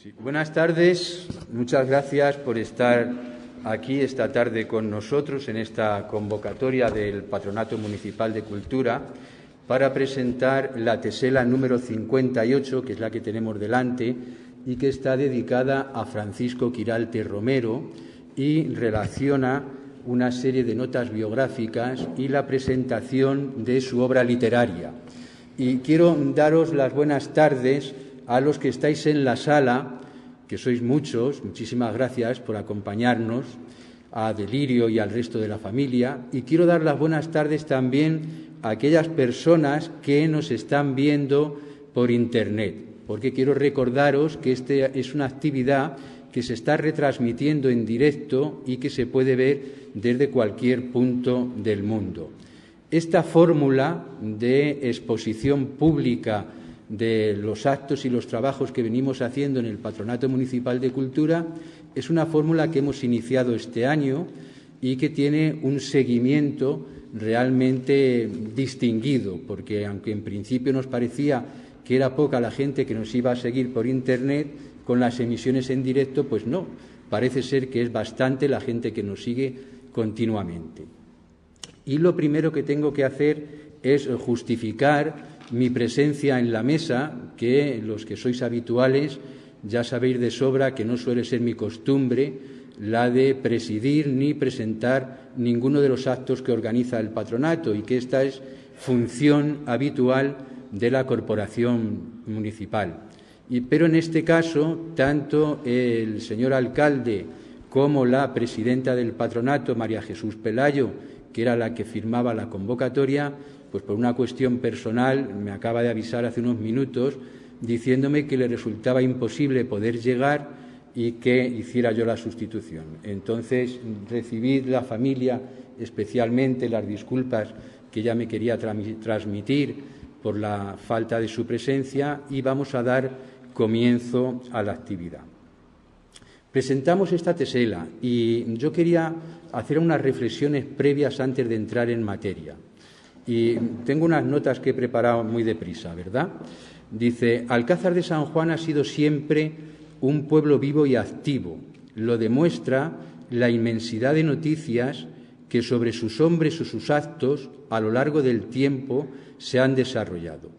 Sí, buenas tardes, muchas gracias por estar aquí esta tarde con nosotros en esta convocatoria del Patronato Municipal de Cultura para presentar la tesela número 58, que es la que tenemos delante y que está dedicada a Francisco Quiralte Romero y relaciona una serie de notas biográficas y la presentación de su obra literaria. Y quiero daros las buenas tardes a los que estáis en la sala, que sois muchos, muchísimas gracias por acompañarnos, a Delirio y al resto de la familia. Y quiero dar las buenas tardes también a aquellas personas que nos están viendo por Internet, porque quiero recordaros que esta es una actividad que se está retransmitiendo en directo y que se puede ver desde cualquier punto del mundo. Esta fórmula de exposición pública de los actos y los trabajos que venimos haciendo en el Patronato Municipal de Cultura es una fórmula que hemos iniciado este año y que tiene un seguimiento realmente distinguido, porque aunque en principio nos parecía que era poca la gente que nos iba a seguir por Internet, con las emisiones en directo, pues no, parece ser que es bastante la gente que nos sigue continuamente. Y lo primero que tengo que hacer es justificar mi presencia en la mesa, que los que sois habituales ya sabéis de sobra que no suele ser mi costumbre la de presidir ni presentar ninguno de los actos que organiza el patronato y que esta es función habitual de la corporación municipal. Pero en este caso, tanto el señor alcalde como la presidenta del patronato, María Jesús Pelayo, que era la que firmaba la convocatoria, pues por una cuestión personal me acaba de avisar hace unos minutos diciéndome que le resultaba imposible poder llegar y que hiciera yo la sustitución. Entonces, recibid la familia especialmente las disculpas que ella me quería transmitir por la falta de su presencia y vamos a dar comienzo a la actividad. Presentamos esta tesela y yo quería hacer unas reflexiones previas antes de entrar en materia. Y tengo unas notas que he preparado muy deprisa, ¿verdad? Dice, Alcázar de San Juan ha sido siempre un pueblo vivo y activo. Lo demuestra la inmensidad de noticias que sobre sus hombres o sus actos a lo largo del tiempo se han desarrollado.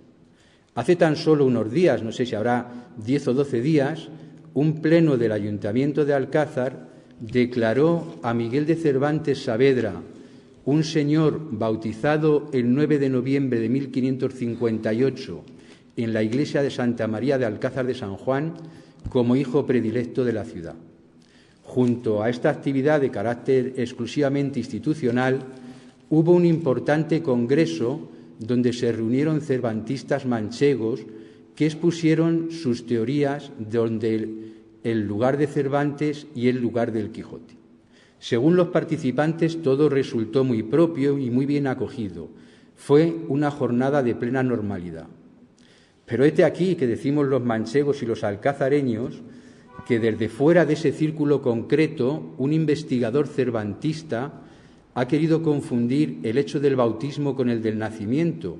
Hace tan solo unos días, no sé si habrá 10 o 12 días, un pleno del Ayuntamiento de Alcázar declaró a Miguel de Cervantes Saavedra, un señor bautizado el 9 de noviembre de 1558 en la iglesia de Santa María de Alcázar de San Juan, como hijo predilecto de la ciudad. Junto a esta actividad de carácter exclusivamente institucional, hubo un importante congreso donde se reunieron cervantistas manchegos que expusieron sus teorías donde el lugar de Cervantes y el lugar del Quijote. Según los participantes, todo resultó muy propio y muy bien acogido. Fue una jornada de plena normalidad. Pero hete aquí que decimos los manchegos y los alcazareños que desde fuera de ese círculo concreto un investigador cervantista ha querido confundir el hecho del bautismo con el del nacimiento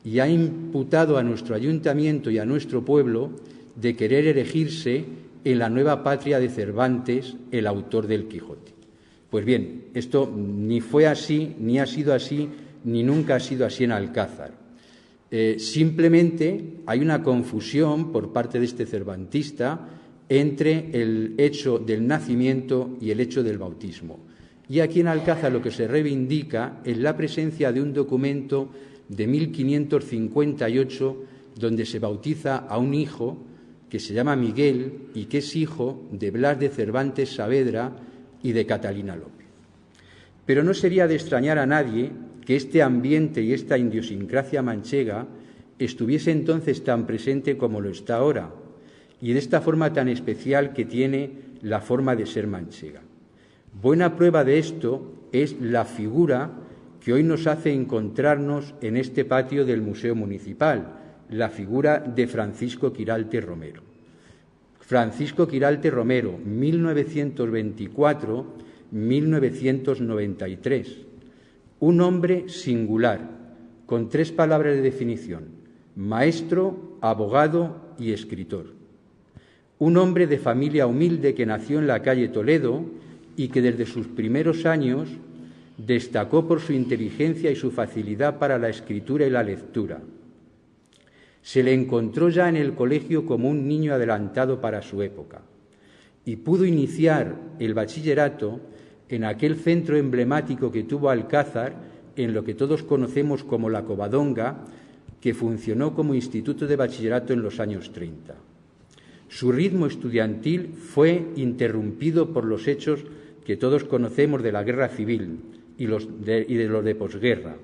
y ha imputado a nuestro ayuntamiento y a nuestro pueblo de querer erigirse en la nueva patria de Cervantes, el autor del Quijote. Pues bien, esto ni fue así, ni ha sido así, ni nunca ha sido así en Alcázar. Simplemente hay una confusión por parte de este cervantista entre el hecho del nacimiento y el hecho del bautismo. Y aquí en Alcázar lo que se reivindica es la presencia de un documento de 1558 donde se bautiza a un hijo que se llama Miguel y que es hijo de Blas de Cervantes Saavedra y de Catalina López. Pero no sería de extrañar a nadie que este ambiente y esta idiosincrasia manchega estuviese entonces tan presente como lo está ahora y de esta forma tan especial que tiene la forma de ser manchega. Buena prueba de esto es la figura que hoy nos hace encontrarnos en este patio del Museo Municipal, la figura de Francisco Quiralte Romero. Francisco Quiralte Romero, 1924-1993. Un hombre singular, con 3 palabras de definición: maestro, abogado y escritor. Un hombre de familia humilde que nació en la calle Toledo y que desde sus primeros años destacó por su inteligencia y su facilidad para la escritura y la lectura. Se le encontró ya en el colegio como un niño adelantado para su época y pudo iniciar el bachillerato en aquel centro emblemático que tuvo Alcázar, en lo que todos conocemos como la Covadonga, que funcionó como instituto de bachillerato en los años 30. Su ritmo estudiantil fue interrumpido por los hechos que todos conocemos de la Guerra Civil y de los de posguerra.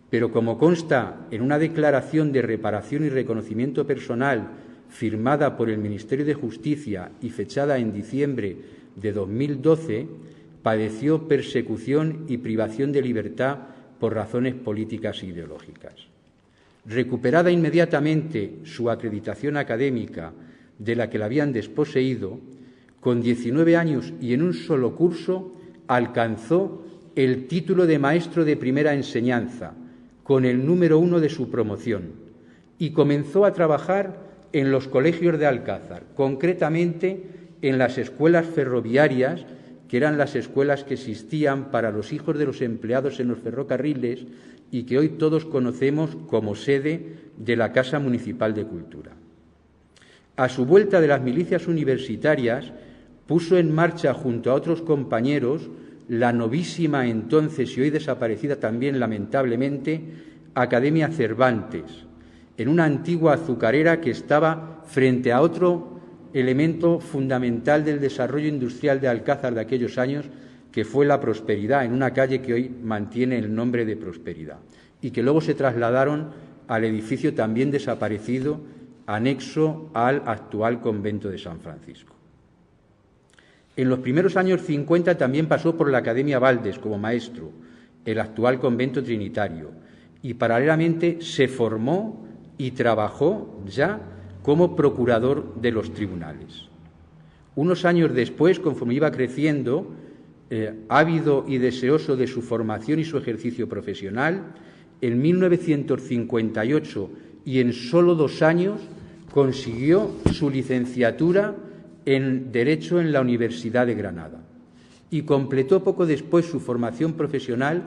Pero como consta en una declaración de reparación y reconocimiento personal firmada por el Ministerio de Justicia y fechada en diciembre de 2012, padeció persecución y privación de libertad por razones políticas e ideológicas. Recuperada inmediatamente su acreditación académica de la que la habían desposeído, con 19 años y en un solo curso alcanzó el título de maestro de primera enseñanza, con el número 1 de su promoción, y comenzó a trabajar en los colegios de Alcázar, concretamente en las escuelas ferroviarias, que eran las escuelas que existían para los hijos de los empleados en los ferrocarriles y que hoy todos conocemos como sede de la Casa Municipal de Cultura. A su vuelta de las milicias universitarias, puso en marcha junto a otros compañeros la novísima entonces y hoy desaparecida también lamentablemente Academia Cervantes, en una antigua azucarera que estaba frente a otro elemento fundamental del desarrollo industrial de Alcázar de aquellos años, que fue la Prosperidad, en una calle que hoy mantiene el nombre de Prosperidad, y que luego se trasladaron al edificio también desaparecido, anexo al actual convento de San Francisco. En los primeros años 50 también pasó por la Academia Baldes como maestro, el actual convento trinitario, y paralelamente se formó y trabajó ya como procurador de los tribunales. Unos años después, conforme iba creciendo, ávido y deseoso de su formación y su ejercicio profesional, en 1958 y en solo 2 años consiguió su licenciatura en Derecho en la Universidad de Granada y completó poco después su formación profesional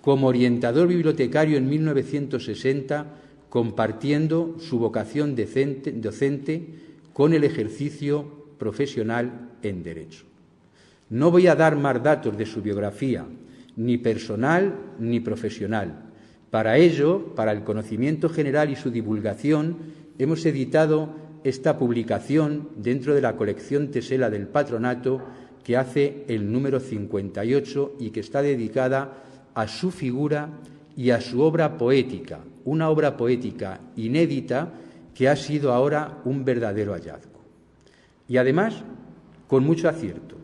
como orientador bibliotecario en 1960, compartiendo su vocación docente con el ejercicio profesional en Derecho. No voy a dar más datos de su biografía, ni personal ni profesional. Para ello, para el conocimiento general y su divulgación, hemos editado esta publicación dentro de la colección Tesela del Patronato, que hace el número 58 y que está dedicada a su figura y a su obra poética, una obra poética inédita que ha sido ahora un verdadero hallazgo. Y además, con mucho acierto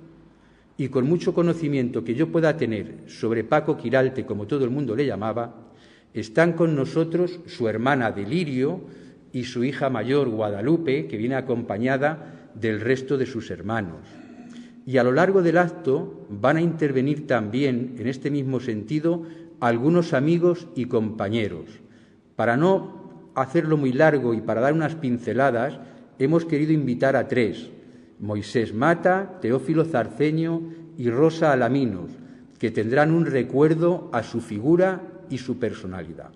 y con mucho conocimiento que yo pueda tener sobre Paco Quiralte, como todo el mundo le llamaba, están con nosotros su hermana Delirio y su hija mayor Guadalupe, que viene acompañada del resto de sus hermanos. Y a lo largo del acto van a intervenir también, en este mismo sentido, algunos amigos y compañeros. Para no hacerlo muy largo y para dar unas pinceladas, hemos querido invitar a 3, Moisés Mata, Teófilo Zarceño y Rosa Alaminos, que tendrán un recuerdo a su figura y su personalidad.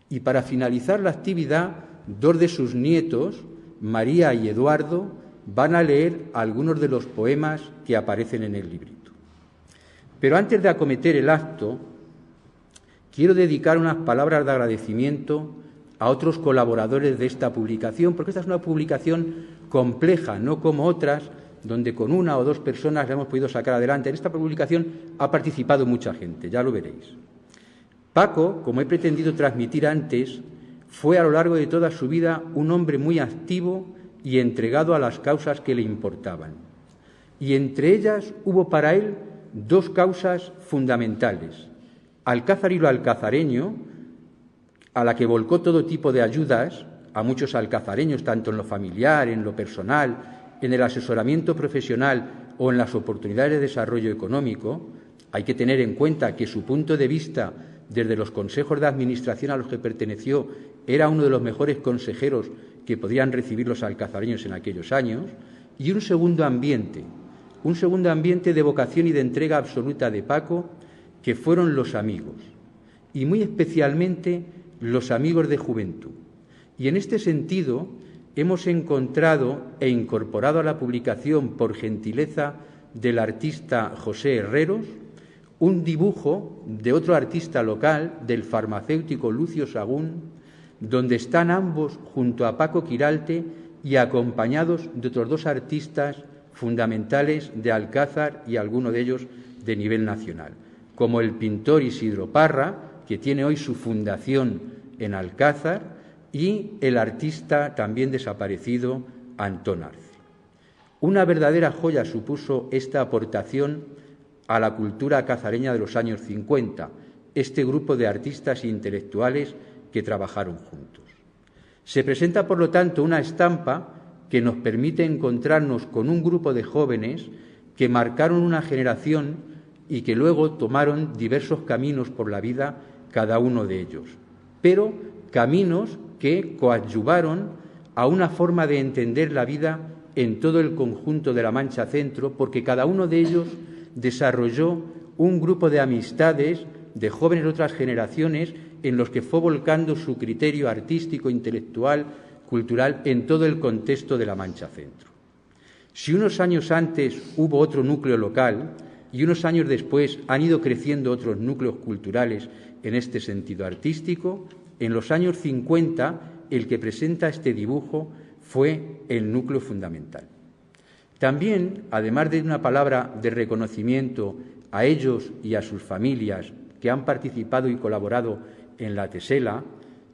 Y para finalizar la actividad, 2 de sus nietos, María y Eduardo, van a leer algunos de los poemas que aparecen en el librito. Pero antes de acometer el acto, quiero dedicar unas palabras de agradecimiento a otros colaboradores de esta publicación, porque esta es una publicación compleja, no como otras, donde con 1 o 2 personas la hemos podido sacar adelante. En esta publicación ha participado mucha gente, ya lo veréis. Paco, como he pretendido transmitir antes, fue a lo largo de toda su vida un hombre muy activo y entregado a las causas que le importaban. Y entre ellas hubo para él 2 causas fundamentales: Alcázar y lo alcazareño, a la que volcó todo tipo de ayudas a muchos alcazareños, tanto en lo familiar, en lo personal, en el asesoramiento profesional o en las oportunidades de desarrollo económico. Hay que tener en cuenta que su punto de vista desde los consejos de administración a los que perteneció era uno de los mejores consejeros que podrían recibir los alcazareños en aquellos años, y un segundo ambiente de vocación y de entrega absoluta de Paco, que fueron los amigos, y muy especialmente los amigos de juventud. Y en este sentido hemos encontrado e incorporado a la publicación, por gentileza del artista José Herreros, un dibujo de otro artista local, del farmacéutico Lucio Sagún, donde están ambos junto a Paco Quiralte y acompañados de otros dos artistas fundamentales de Alcázar y alguno de ellos de nivel nacional, como el pintor Isidro Parra, que tiene hoy su fundación en Alcázar, y el artista también desaparecido Antón Arce. Una verdadera joya supuso esta aportación a la cultura cazareña de los años 50, este grupo de artistas e intelectuales que trabajaron juntos. Se presenta, por lo tanto, una estampa que nos permite encontrarnos con un grupo de jóvenes que marcaron una generación y que luego tomaron diversos caminos por la vida, cada uno de ellos, pero caminos que coadyuvaron a una forma de entender la vida en todo el conjunto de la Mancha Centro, porque cada uno de ellos desarrolló un grupo de amistades de jóvenes de otras generaciones en los que fue volcando su criterio artístico, intelectual, cultural en todo el contexto de la Mancha Centro. Si unos años antes hubo otro núcleo local y unos años después han ido creciendo otros núcleos culturales en este sentido artístico, en los años 50 el que presenta este dibujo fue el núcleo fundamental. También, además de una palabra de reconocimiento a ellos y a sus familias que han participado y colaborado en la tesela,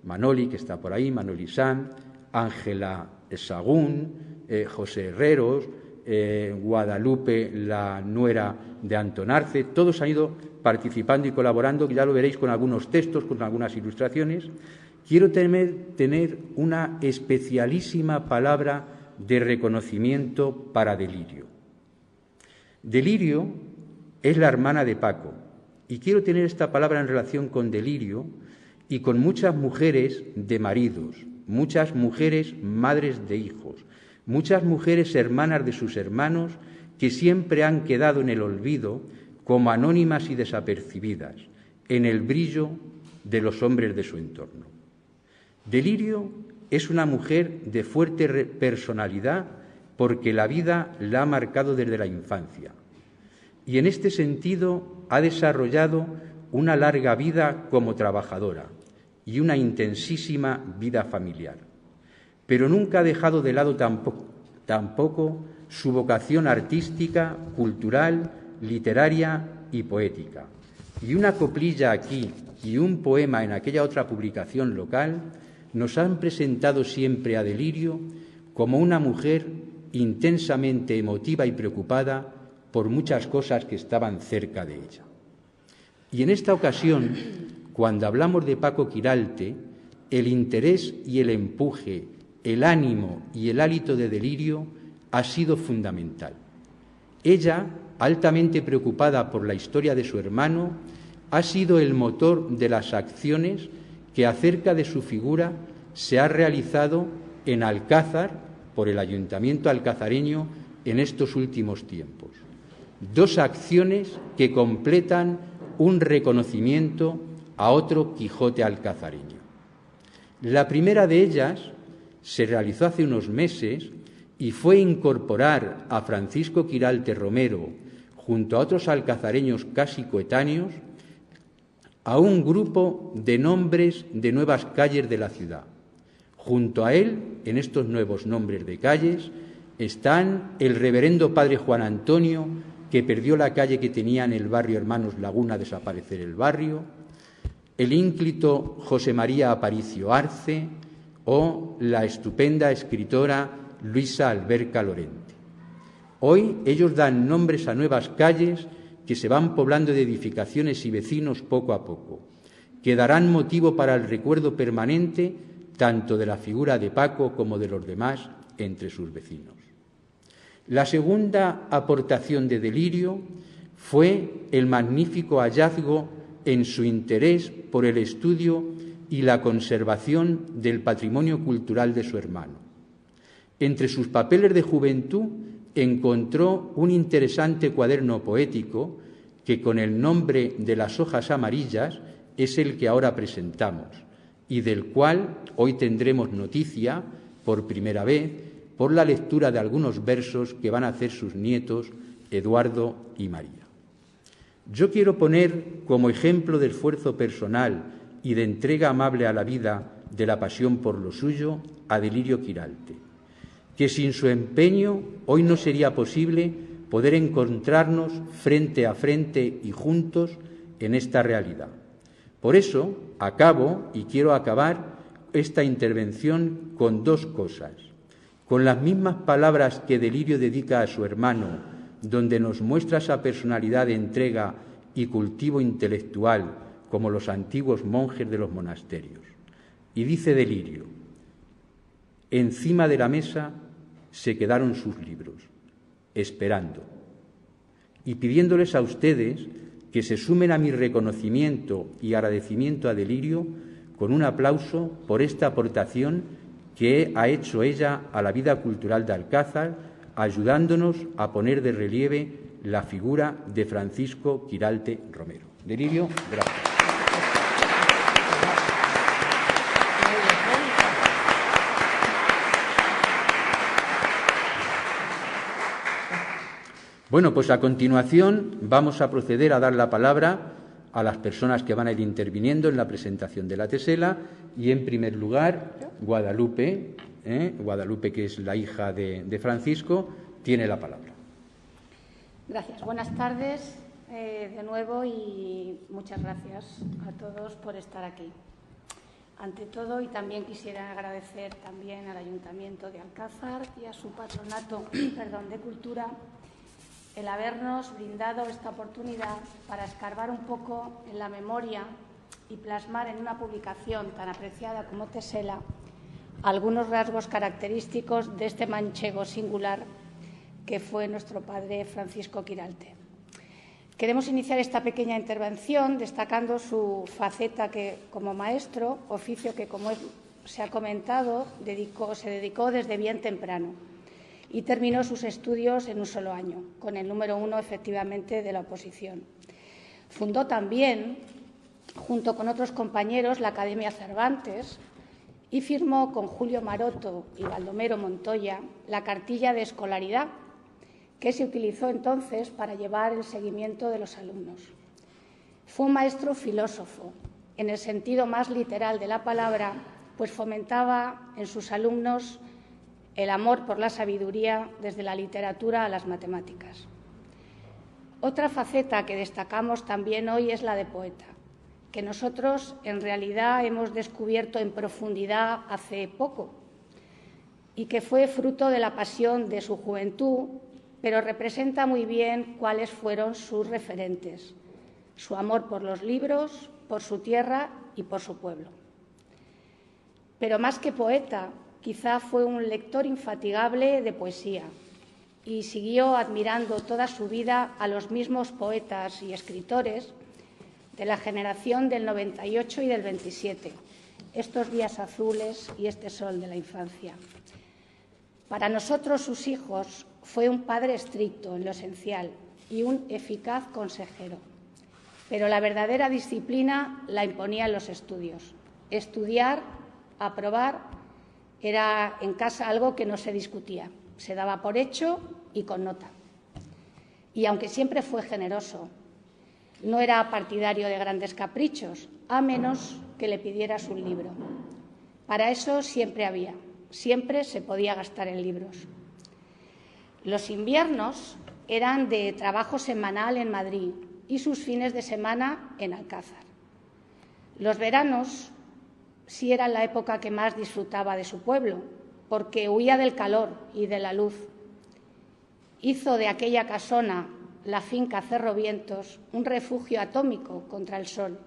Manoli, que está por ahí, Manoli Sanz, Ángela Sagún, José Herreros, Guadalupe, la nuera de Antón Arce, todos han ido participando y colaborando, que ya lo veréis con algunos textos, con algunas ilustraciones. Quiero tener una especialísima palabra de reconocimiento para Delirio. Delirio es la hermana de Paco, y quiero tener esta palabra en relación con Delirio y con muchas mujeres de maridos, muchas mujeres madres de hijos, muchas mujeres hermanas de sus hermanos que siempre han quedado en el olvido como anónimas y desapercibidas en el brillo de los hombres de su entorno. Delirio es una mujer de fuerte personalidad porque la vida la ha marcado desde la infancia y en este sentido ha desarrollado una larga vida como trabajadora y una intensísima vida familiar, pero nunca ha dejado de lado tampoco su vocación artística, cultural, literaria y poética. Y una coplilla aquí y un poema en aquella otra publicación local nos han presentado siempre a Delirio como una mujer intensamente emotiva y preocupada por muchas cosas que estaban cerca de ella. Y en esta ocasión, cuando hablamos de Paco Quiralte, el interés y el empuje, el ánimo y el hálito de Delirio ha sido fundamental. Ella, altamente preocupada por la historia de su hermano, ha sido el motor de las acciones que acerca de su figura se ha realizado en Alcázar por el Ayuntamiento alcazareño en estos últimos tiempos. Dos acciones que completan un reconocimiento a otro Quijote alcazareño. La primera de ellas se realizó hace unos meses y fue incorporar a Francisco Quiralte Romero, junto a otros alcazareños casi coetáneos, a un grupo de nombres de nuevas calles de la ciudad. Junto a él, en estos nuevos nombres de calles, están el reverendo padre Juan Antonio, que perdió la calle que tenía en el barrio Hermanos Laguna, desaparecer el barrio, el ínclito José María Aparicio Arce o la estupenda escritora Luisa Alberca Lorente. Hoy ellos dan nombres a nuevas calles que se van poblando de edificaciones y vecinos poco a poco, que darán motivo para el recuerdo permanente tanto de la figura de Paco como de los demás entre sus vecinos. La segunda aportación de Delirio fue el magnífico hallazgo en su interés por el estudio y la conservación del patrimonio cultural de su hermano. Entre sus papeles de juventud encontró un interesante cuaderno poético que, con el nombre de Las hojas amarillas, es el que ahora presentamos y del cual hoy tendremos noticia por primera vez por la lectura de algunos versos que van a hacer sus nietos Eduardo y María. Yo quiero poner como ejemplo de esfuerzo personal y de entrega amable a la vida, de la pasión por lo suyo, a Delirio Quiralte, que sin su empeño hoy no sería posible poder encontrarnos frente a frente y juntos en esta realidad. Por eso acabo y quiero acabar esta intervención con dos cosas. Con las mismas palabras que Delirio dedica a su hermano, donde nos muestra esa personalidad de entrega y cultivo intelectual como los antiguos monjes de los monasterios. Y dice Delirio: encima de la mesa se quedaron sus libros, esperando, y pidiéndoles a ustedes que se sumen a mi reconocimiento y agradecimiento a Delirio con un aplauso por esta aportación que ha hecho ella a la vida cultural de Alcázar, ayudándonos a poner de relieve la figura de Francisco Quiralte Romero. Delirio, gracias. Bueno, pues a continuación vamos a proceder a dar la palabra a las personas que van a ir interviniendo en la presentación de la tesela y, en primer lugar, Guadalupe, que es la hija de Francisco, tiene la palabra. Gracias. Buenas tardes de nuevo y muchas gracias a todos por estar aquí. Ante todo, y también quisiera agradecer también al Ayuntamiento de Alcázar y a su patronato de Cultura el habernos brindado esta oportunidad para escarbar un poco en la memoria y plasmar en una publicación tan apreciada como Tesela algunos rasgos característicos de este manchego singular que fue nuestro padre Francisco Quiralte. Queremos iniciar esta pequeña intervención destacando su faceta como maestro, oficio que, como se ha comentado, se dedicó desde bien temprano y terminó sus estudios en un solo año, con el número 1, efectivamente, de la oposición. Fundó también, junto con otros compañeros, la Academia Cervantes y firmó con Julio Maroto y Baldomero Montoya la cartilla de escolaridad, que se utilizó entonces para llevar el seguimiento de los alumnos. Fue un maestro filósofo, en el sentido más literal de la palabra, pues fomentaba en sus alumnos el amor por la sabiduría desde la literatura a las matemáticas. Otra faceta que destacamos también hoy es la de poeta, que nosotros en realidad hemos descubierto en profundidad hace poco y que fue fruto de la pasión de su juventud, pero representa muy bien cuáles fueron sus referentes, su amor por los libros, por su tierra y por su pueblo. Pero más que poeta, quizá fue un lector infatigable de poesía y siguió admirando toda su vida a los mismos poetas y escritores de la generación del 98 y del 27, estos días azules y este sol de la infancia. Para nosotros, sus hijos, fue un padre estricto en lo esencial y un eficaz consejero, pero la verdadera disciplina la imponían los estudios. Estudiar, aprobar, era en casa algo que no se discutía, se daba por hecho y con nota. Y aunque siempre fue generoso, no era partidario de grandes caprichos, a menos que le pidieras un libro. Para eso siempre se podía gastar en libros. Los inviernos eran de trabajo semanal en Madrid y sus fines de semana en Alcázar. Los veranos sí eran la época que más disfrutaba de su pueblo, porque huía del calor y de la luz. Hizo de aquella casona, la finca Cerrovientos, un refugio atómico contra el sol.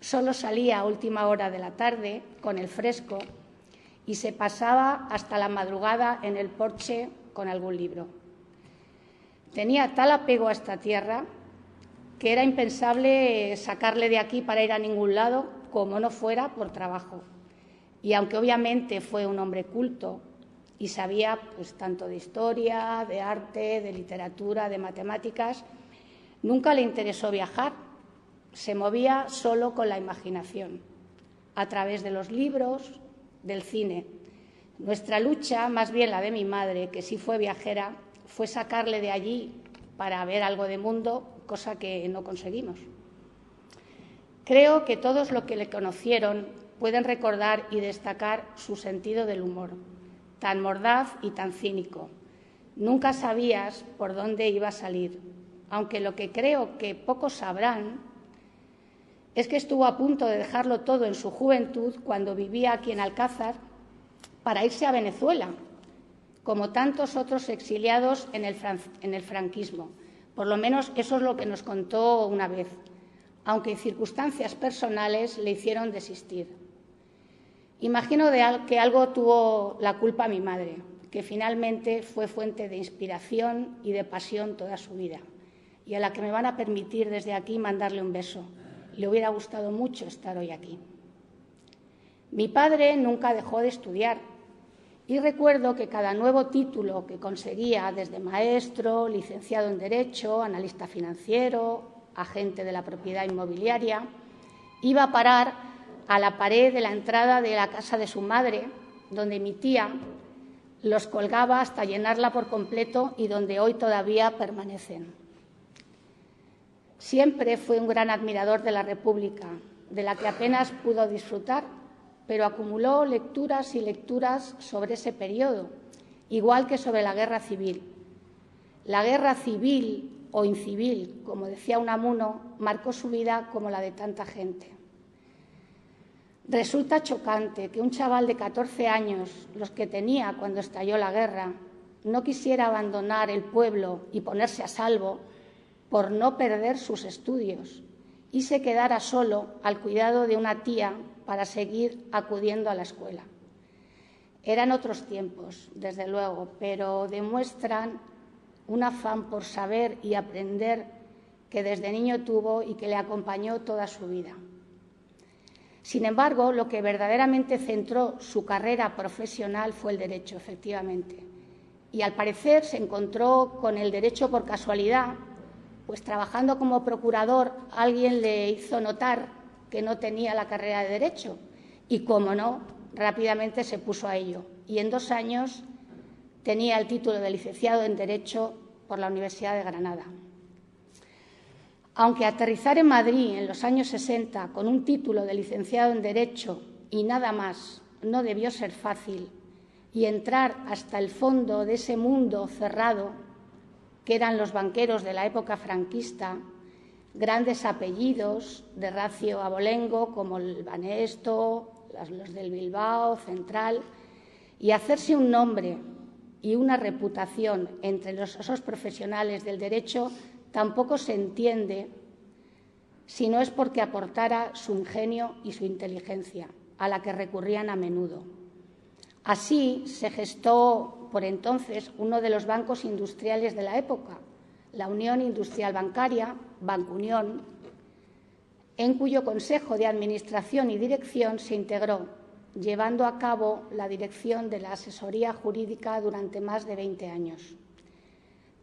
Solo salía a última hora de la tarde, con el fresco, y se pasaba hasta la madrugada en el porche con algún libro. Tenía tal apego a esta tierra que era impensable sacarle de aquí para ir a ningún lado como no fuera por trabajo. Y aunque obviamente fue un hombre culto y sabía pues tanto de historia, de arte, de literatura, de matemáticas, nunca le interesó viajar. Se movía solo con la imaginación, a través de los libros, del cine. Nuestra lucha, más bien la de mi madre, que sí fue viajera, fue sacarle de allí para ver algo de mundo, cosa que no conseguimos. Creo que todos los que le conocieron pueden recordar y destacar su sentido del humor, tan mordaz y tan cínico. Nunca sabías por dónde iba a salir, aunque lo que creo que pocos sabrán es que estuvo a punto de dejarlo todo en su juventud cuando vivía aquí en Alcázar para irse a Venezuela, como tantos otros exiliados en el franquismo. Por lo menos eso es lo que nos contó una vez, aunque circunstancias personales le hicieron desistir. Imagino que algo tuvo la culpa mi madre, que finalmente fue fuente de inspiración y de pasión toda su vida, y a la que me van a permitir desde aquí mandarle un beso. Le hubiera gustado mucho estar hoy aquí. Mi padre nunca dejó de estudiar y recuerdo que cada nuevo título que conseguía, desde maestro, licenciado en Derecho, analista financiero, agente de la propiedad inmobiliaria, iba a parar a la pared de la entrada de la casa de su madre, donde mi tía los colgaba hasta llenarla por completo y donde hoy todavía permanecen. Siempre fue un gran admirador de la República, de la que apenas pudo disfrutar, pero acumuló lecturas y lecturas sobre ese periodo, igual que sobre la Guerra Civil. La Guerra Civil o incivil, como decía Unamuno, marcó su vida como la de tanta gente. Resulta chocante que un chaval de 14 años, los que tenía cuando estalló la guerra, no quisiera abandonar el pueblo y ponerse a salvo por no perder sus estudios y se quedara solo al cuidado de una tía para seguir acudiendo a la escuela. Eran otros tiempos, desde luego, pero demuestran un afán por saber y aprender que desde niño tuvo y que le acompañó toda su vida. Sin embargo, lo que verdaderamente centró su carrera profesional fue el derecho, efectivamente. Y al parecer se encontró con el derecho por casualidad, pues trabajando como procurador alguien le hizo notar que no tenía la carrera de Derecho y, como no, rápidamente se puso a ello. Y en 2 años tenía el título de licenciado en Derecho por la Universidad de Granada. Aunque aterrizar en Madrid en los años 60 con un título de licenciado en Derecho y nada más no debió ser fácil, y entrar hasta el fondo de ese mundo cerrado que eran los banqueros de la época franquista, grandes apellidos de ratio abolengo como el Banesto, los del Bilbao, Central, y hacerse un nombre y una reputación entre esos profesionales del derecho tampoco se entiende si no es porque aportara su ingenio y su inteligencia, a la que recurrían a menudo. Así se gestó por entonces uno de los bancos industriales de la época, la Unión Industrial Bancaria, Bancunión, en cuyo Consejo de Administración y Dirección se integró, llevando a cabo la dirección de la asesoría jurídica durante más de 20 años.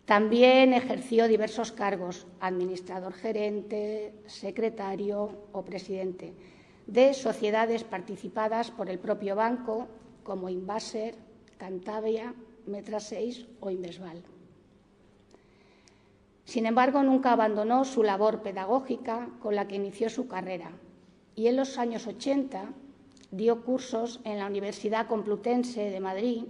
También ejerció diversos cargos, administrador gerente, secretario o presidente, de sociedades participadas por el propio banco, como Invaser, Cantabria, Metra 6 o Invesval. Sin embargo, nunca abandonó su labor pedagógica con la que inició su carrera y en los años 80 dio cursos en la Universidad Complutense de Madrid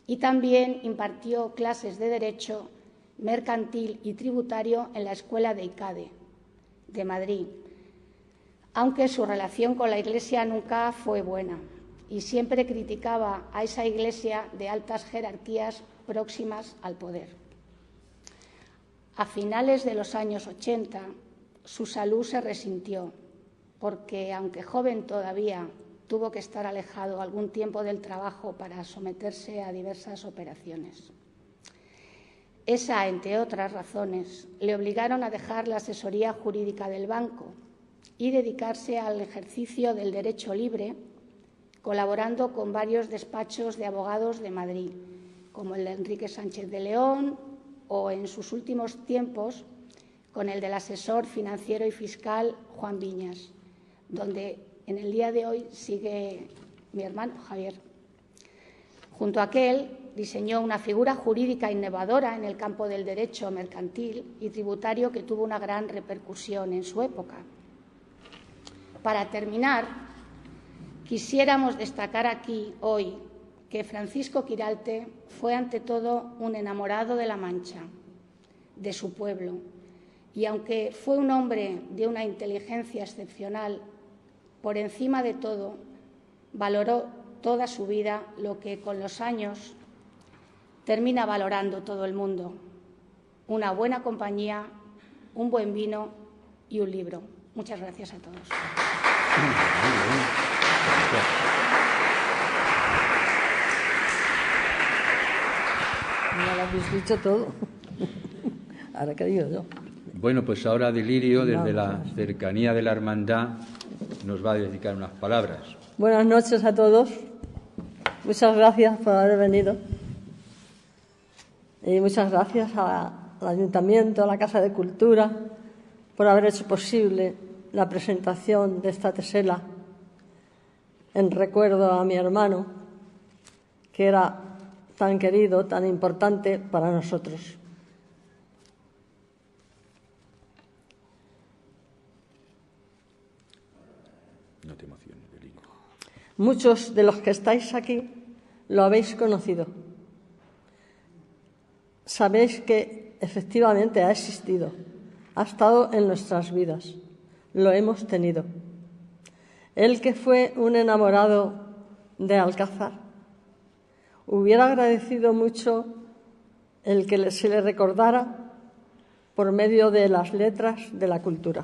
y también impartió clases de Derecho Mercantil y Tributario en la Escuela de ICADE de Madrid, aunque su relación con la Iglesia nunca fue buena y siempre criticaba a esa Iglesia de altas jerarquías próximas al poder. A finales de los años 80, su salud se resintió, porque, aunque joven todavía, tuvo que estar alejado algún tiempo del trabajo para someterse a diversas operaciones. Esa, entre otras razones, le obligaron a dejar la asesoría jurídica del banco y dedicarse al ejercicio del derecho libre, colaborando con varios despachos de abogados de Madrid, como el de Enrique Sánchez de León o, en sus últimos tiempos, con el del asesor financiero y fiscal Juan Viñas, donde en el día de hoy sigue mi hermano Javier. Junto a aquel, diseñó una figura jurídica innovadora en el campo del derecho mercantil y tributario que tuvo una gran repercusión en su época. Para terminar, quisiéramos destacar aquí hoy que Francisco Quiralte fue ante todo un enamorado de La Mancha, de su pueblo, y aunque fue un hombre de una inteligencia excepcional, por encima de todo valoró toda su vida lo que con los años termina valorando todo el mundo: una buena compañía, un buen vino y un libro. Muchas gracias a todos. Ya lo habéis dicho todo. Ahora qué digo yo. Bueno, pues ahora Delirio, desde la cercanía de la hermandad, nos va a dedicar unas palabras. Buenas noches a todos. Muchas gracias por haber venido. Y muchas gracias al Ayuntamiento, a la Casa de Cultura, por haber hecho posible la presentación de esta tesela en recuerdo a mi hermano, que era tan querido, tan importante para nosotros. No te emociones, Delirio. Muchos de los que estáis aquí lo habéis conocido. Sabéis que efectivamente ha existido, ha estado en nuestras vidas, lo hemos tenido. Él, que fue un enamorado de Alcázar, hubiera agradecido mucho el que se le recordara por medio de las letras de la cultura.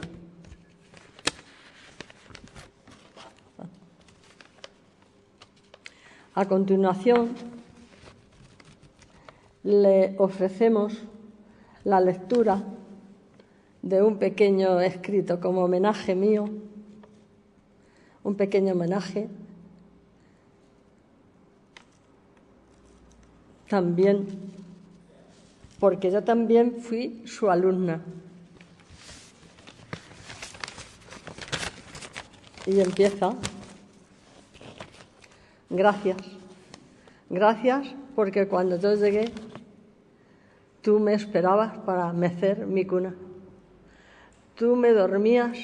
A continuación, le ofrecemos la lectura de un pequeño escrito como homenaje mío, un pequeño homenaje. También, porque yo también fui su alumna. Y empieza: gracias. Gracias porque cuando yo llegué, tú me esperabas para mecer mi cuna. Tú me dormías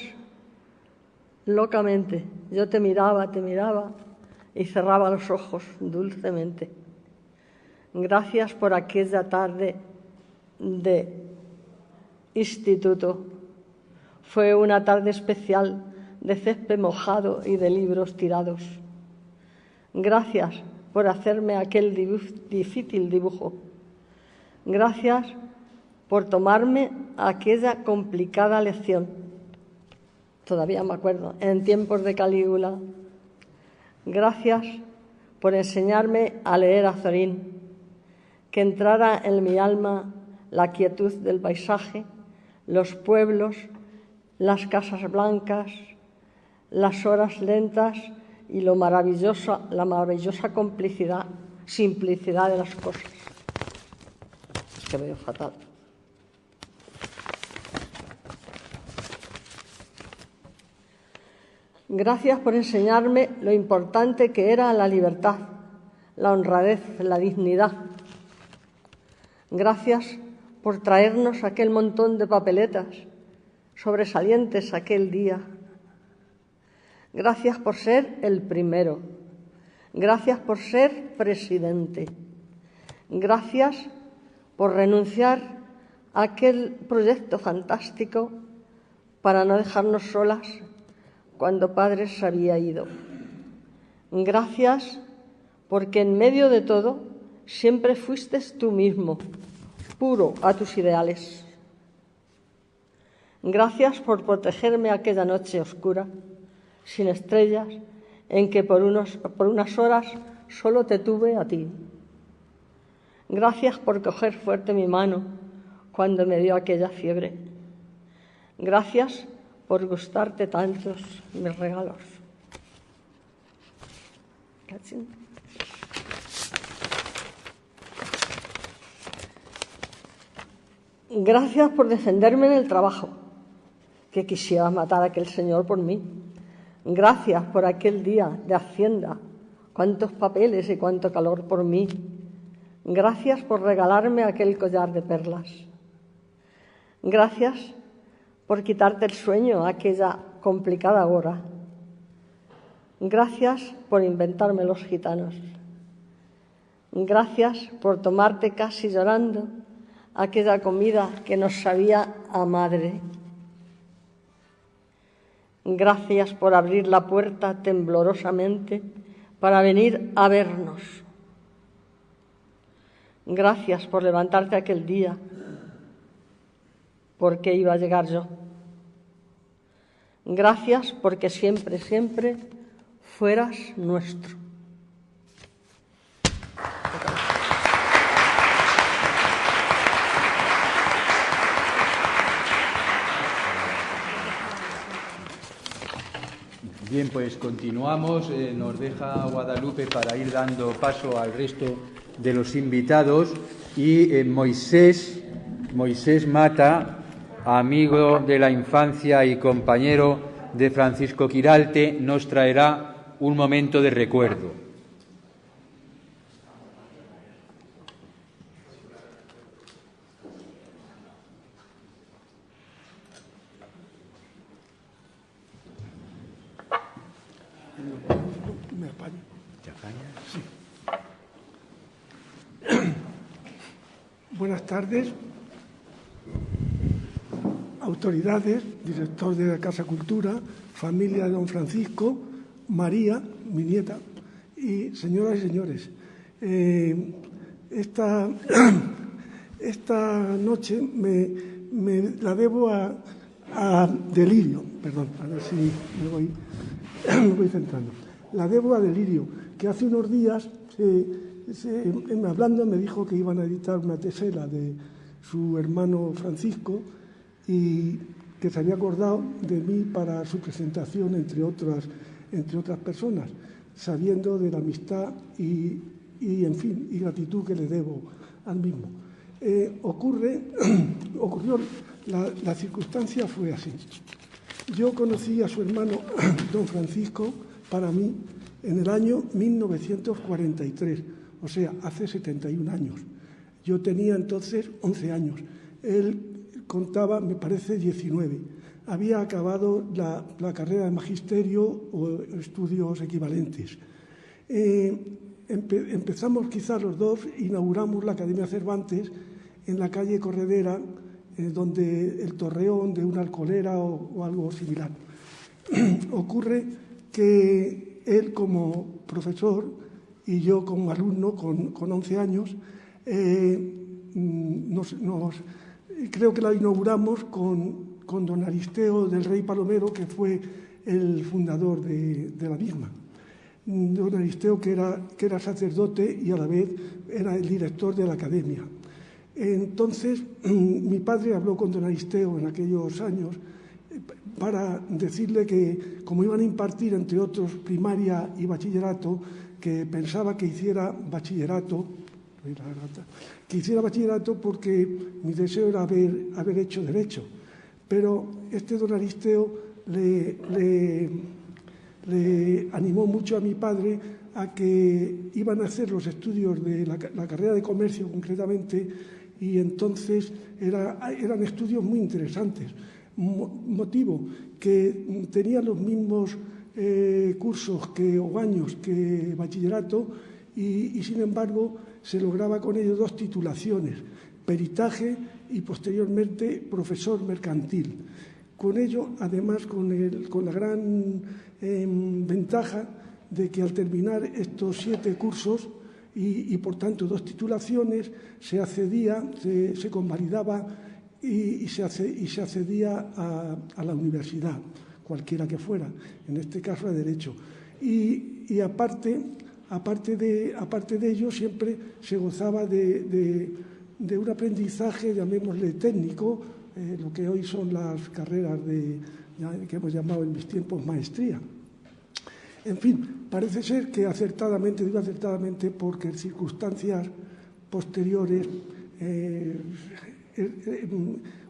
locamente. Yo te miraba y cerraba los ojos dulcemente. Gracias por aquella tarde de instituto. Fue una tarde especial de césped mojado y de libros tirados. Gracias por hacerme aquel difícil dibujo. Gracias por tomarme aquella complicada lección. Todavía me acuerdo, en tiempos de Calígula. Gracias por enseñarme a leer a Zorín, que entrara en mi alma la quietud del paisaje, los pueblos, las casas blancas, las horas lentas y la maravillosa simplicidad de las cosas. Es que veo fatal. Gracias por enseñarme lo importante que era la libertad, la honradez, la dignidad. Gracias por traernos aquel montón de papeletas sobresalientes aquel día. Gracias por ser el primero. Gracias por ser presidente. Gracias por renunciar a aquel proyecto fantástico para no dejarnos solas cuando padre se había ido. Gracias porque en medio de todo siempre fuiste tú mismo, puro a tus ideales. Gracias por protegerme aquella noche oscura, sin estrellas, en que por unas horas solo te tuve a ti. Gracias por coger fuerte mi mano cuando me dio aquella fiebre. Gracias por gustarte tantos mis regalos. Gracias por defenderme en el trabajo, que quisiera matar a aquel señor por mí. Gracias por aquel día de Hacienda, cuántos papeles y cuánto calor por mí. Gracias por regalarme aquel collar de perlas. Gracias por quitarte el sueño a aquella complicada hora. Gracias por inventarme los gitanos. Gracias por tomarte casi llorando aquella comida que nos sabía a madre. Gracias por abrir la puerta temblorosamente para venir a vernos. Gracias por levantarte aquel día, porque iba a llegar yo. Gracias porque siempre, siempre fueras nuestro. Bien, pues continuamos. Nos deja Guadalupe para ir dando paso al resto de los invitados. Y Moisés Mata, amigo de la infancia y compañero de Francisco Quiralte, nos traerá un momento de recuerdo. Buenas tardes, autoridades, director de la Casa Cultura, familia de don Francisco, María, mi nieta, y señoras y señores. Esta noche me la debo a Delirio, perdón, a ver si me voy centrando. La debo a Delirio, que hace unos días hablando me dijo que iban a editar una tesela de su hermano Francisco y que se había acordado de mí para su presentación, entre otras personas, sabiendo de la amistad y en fin, y gratitud que le debo al mismo. Ocurrió, la circunstancia fue así. Yo conocí a su hermano, don Francisco, para mí, en el año 1943, o sea, hace 71 años. Yo tenía entonces 11 años. Él contaba, me parece, 19. Había acabado la carrera de magisterio o estudios equivalentes. Empezamos quizás los dos, inauguramos la Academia Cervantes en la calle Corredera, donde el torreón de una alcoholera o algo similar. Ocurre que él como profesor y yo como alumno con 11 años, creo que la inauguramos con don Aristeo del Rey Palomero, que fue el fundador de la misma. Don Aristeo, que era sacerdote y a la vez era el director de la academia. Entonces, mi padre habló con don Aristeo en aquellos años para decirle que, como iban a impartir, entre otros, primaria y bachillerato, que pensaba que hiciera bachillerato porque mi deseo era haber hecho derecho. Pero este don Aristeo le animó mucho a mi padre a que iban a hacer los estudios de la carrera de comercio concretamente, y entonces eran estudios muy interesantes. Motivo que tenían los mismos cursos o años que bachillerato y sin embargo se lograba con ello 2 titulaciones, peritaje y posteriormente profesor mercantil. Con ello, además, con la gran ventaja de que al terminar estos 7 cursos y por tanto 2 titulaciones, se accedía, se convalidaba y se accedía a la universidad, cualquiera que fuera, en este caso a Derecho. Y aparte de ello, siempre se gozaba de un aprendizaje, llamémosle técnico, lo que hoy son las carreras de que hemos llamado en mis tiempos maestría. En fin, parece ser que acertadamente, digo acertadamente porque circunstancias posteriores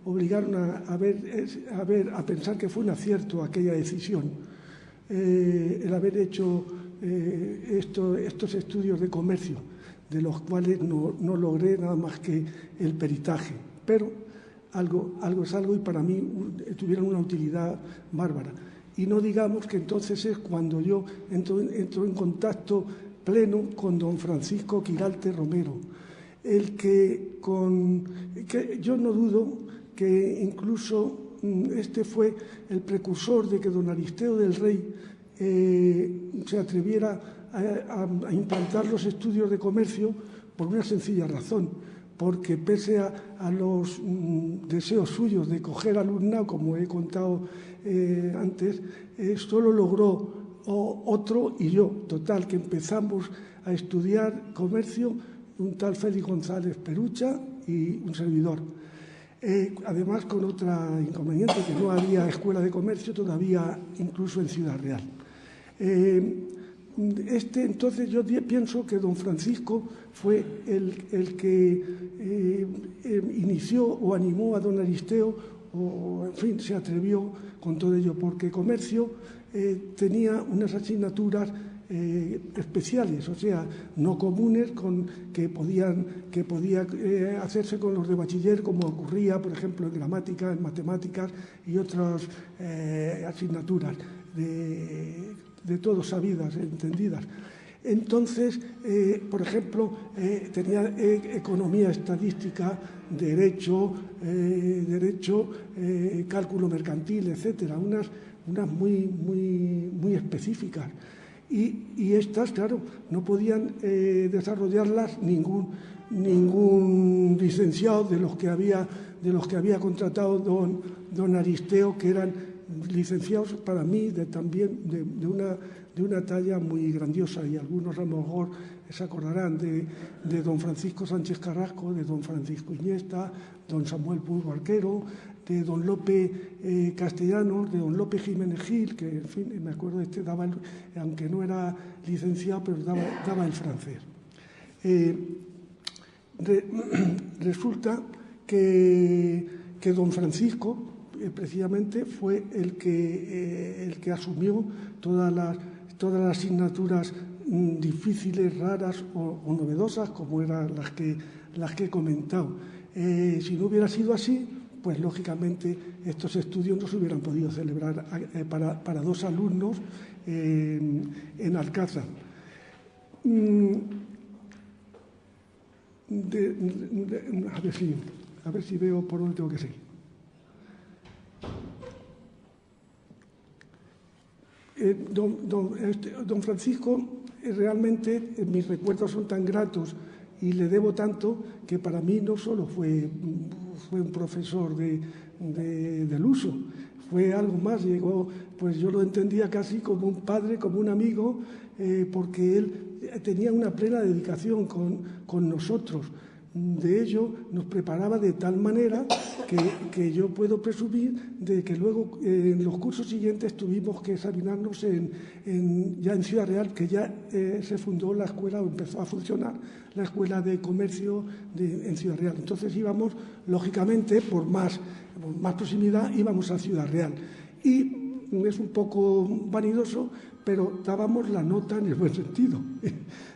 obligaron a pensar que fue un acierto aquella decisión, el haber hecho estos estudios de comercio, de los cuales no logré nada más que el peritaje, pero algo es algo y para mí tuvieron una utilidad bárbara. Y no digamos que entonces es cuando yo entro en contacto pleno con don Francisco Quiralte Romero, que yo no dudo que incluso este fue el precursor de que don Aristeo del Rey se atreviera a implantar los estudios de comercio por una sencilla razón, porque pese a los deseos suyos de coger alumnado, como he contado antes, solo logró otro y yo, total, que empezamos a estudiar comercio un tal Félix González Perucha y un servidor. Además, con otro inconveniente, que no había escuela de comercio todavía, incluso en Ciudad Real. Entonces yo pienso que don Francisco fue el que inició o animó a don Aristeo, o en fin, se atrevió con todo ello, porque comercio tenía unas asignaturas especiales, o sea, no comunes, que podía hacerse con los de bachiller, como ocurría, por ejemplo, en gramática, en matemáticas y otras asignaturas de todos sabidas, entendidas. Entonces, por ejemplo, tenía economía estadística, derecho, cálculo mercantil, etcétera, unas muy específicas. Y estas, claro, no podían desarrollarlas ningún licenciado de los que había contratado don Aristeo, que eran licenciados para mí también de una talla muy grandiosa, y algunos a lo mejor se acordarán de don Francisco Sánchez Carrasco, de don Francisco Iniesta, don Samuel Burgo Arquero, de don Lope Castellanos, de don Lope Jiménez Gil, que en fin, me acuerdo daba aunque no era licenciado, pero daba el francés. Resulta que don Francisco precisamente fue el que asumió todas las asignaturas difíciles, raras o novedosas, como eran las que he comentado. Si no hubiera sido así, pues lógicamente estos estudios no se hubieran podido celebrar para 2 alumnos en Alcázar. A ver si veo por dónde tengo que seguir. Don Francisco, realmente mis recuerdos son tan gratos y le debo tanto, que para mí no solo fue un profesor del uso, fue algo más. Llegó, pues yo lo entendía casi como un padre, como un amigo, porque él tenía una plena dedicación con nosotros. De ello nos preparaba de tal manera que yo puedo presumir de que luego en los cursos siguientes tuvimos que examinarnos ya en Ciudad Real, que ya se fundó la escuela, o empezó a funcionar la escuela de comercio en Ciudad Real. Entonces íbamos, lógicamente, por más proximidad, íbamos a Ciudad Real. Y es un poco vanidoso, pero dábamos la nota en el buen sentido.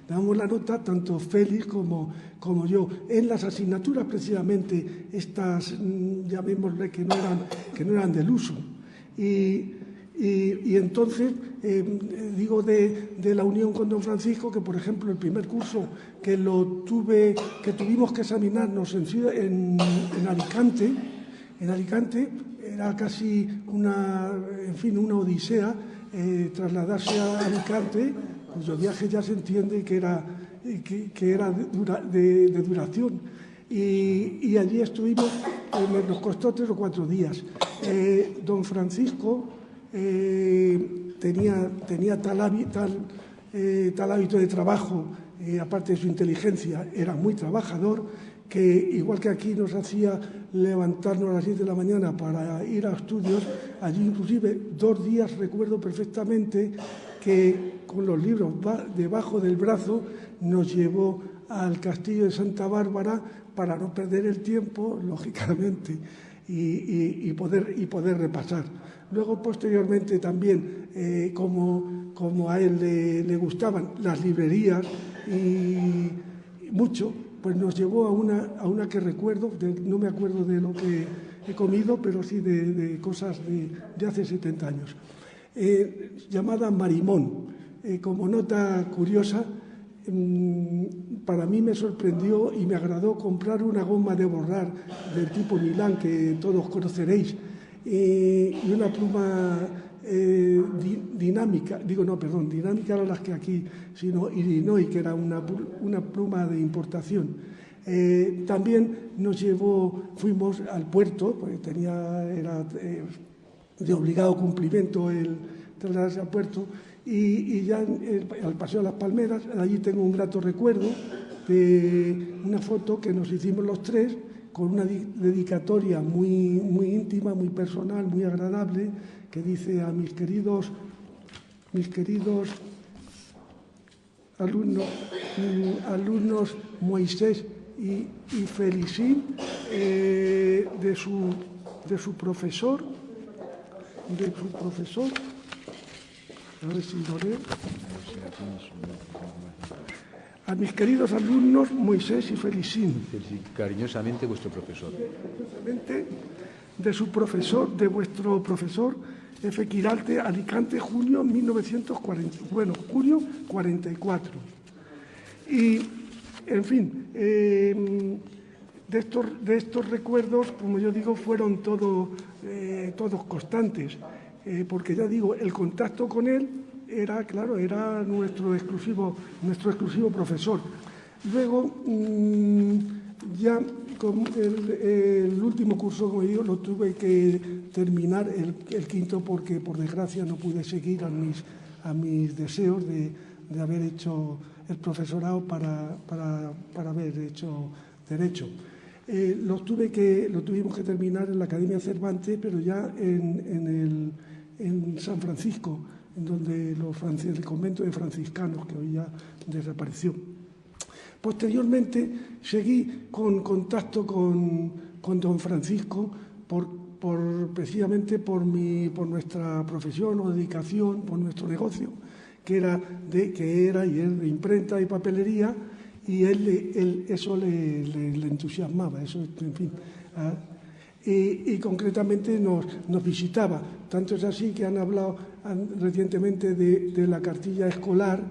Dábamos la nota tanto Félix como yo en las asignaturas, precisamente estas, llamémosle, que no eran del uso. Y entonces digo de la unión con don Francisco, que por ejemplo el primer curso que tuvimos que examinarnos en Alicante era casi una odisea. Trasladarse a Alicante, cuyo viaje ya se entiende que era de duración. Y allí estuvimos, nos costó 3 o 4 días. Don Francisco tenía tal hábito de trabajo, aparte de su inteligencia, era muy trabajador, que igual que aquí nos hacía levantarnos a las 7 de la mañana para ir a estudios, allí inclusive 2 días recuerdo perfectamente que con los libros debajo del brazo nos llevó al castillo de Santa Bárbara para no perder el tiempo, lógicamente, y poder repasar. Luego, posteriormente, también, como a él le gustaban las librerías y mucho, pues nos llevó a una que recuerdo, no me acuerdo de lo que he comido, pero sí de cosas de hace 70 años, llamada Marimón. Como nota curiosa, para mí me sorprendió y me agradó comprar una goma de borrar del tipo Milán, que todos conoceréis, y una pluma dinámica, dinámica eran las que aquí, sino Illinois, que era una pluma de importación. También fuimos al puerto, porque era de obligado cumplimiento el trasladarse al puerto, y ya al Paseo de las Palmeras, allí tengo un grato recuerdo de una foto que nos hicimos los tres, con una dedicatoria muy, muy íntima, muy personal, muy agradable, que dice: a mis queridos alumnos Moisés y Felicín, de su profesor, a ver si lo leo. A mis queridos alumnos Moisés y Felicín. Cariñosamente vuestro profesor. Cariñosamente de su profesor, de vuestro profesor F. Quiralte, Alicante, junio 44. Y, en fin, de estos recuerdos, como yo digo, fueron todos constantes, porque ya digo, el contacto con él era nuestro exclusivo profesor. Luego, ya con el último curso, como digo, lo tuve que terminar el quinto, porque por desgracia no pude seguir a mis deseos de haber hecho el profesorado para haber hecho Derecho. Lo tuvimos que terminar en la Academia Cervantes, pero ya en San Francisco, en donde el convento de franciscanos, que hoy ya desapareció. Posteriormente seguí con contacto con don Francisco precisamente por nuestra profesión o dedicación, por nuestro negocio, que era y es de imprenta y papelería, y eso le entusiasmaba, eso, en fin. Y concretamente nos visitaba. Tanto es así que han hablado recientemente de la cartilla escolar,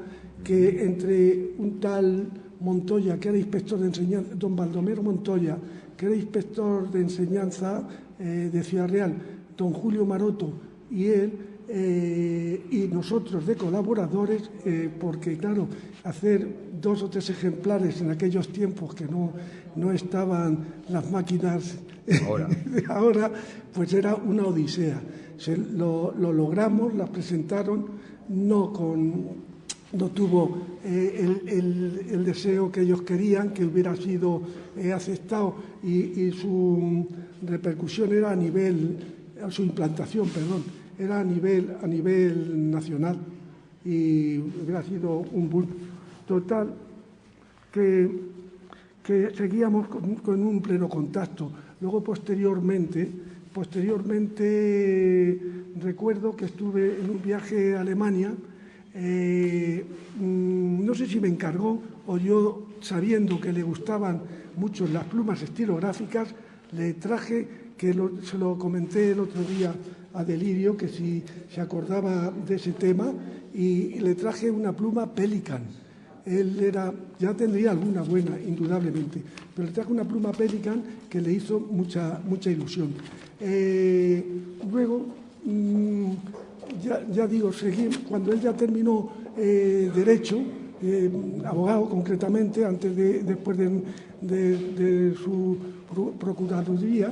que entre un tal Montoya, que era inspector de enseñanza, don Baldomero Montoya, que era inspector de enseñanza de Ciudad Real, don Julio Maroto y él, y nosotros de colaboradores, porque claro, hacer 2 o 3 ejemplares en aquellos tiempos que no estaban las máquinas de ahora, pues era una odisea. Lo logramos, las presentaron, no tuvo el deseo que ellos querían, que hubiera sido aceptado, y su repercusión era su implantación, era a nivel nacional, y hubiera sido un boom total, que seguíamos con un pleno contacto. Luego, posteriormente recuerdo que estuve en un viaje a Alemania. No sé si me encargó o yo, sabiendo que le gustaban mucho las plumas estilográficas, le traje, se lo comenté el otro día a Delirio, que si se acordaba de ese tema, y le traje una pluma Pelican. Él ya tendría alguna buena, indudablemente, pero le traje una pluma Pelican que le hizo mucha ilusión. Luego, ya digo, seguí, cuando él ya terminó Derecho, abogado concretamente, después de su procuraduría,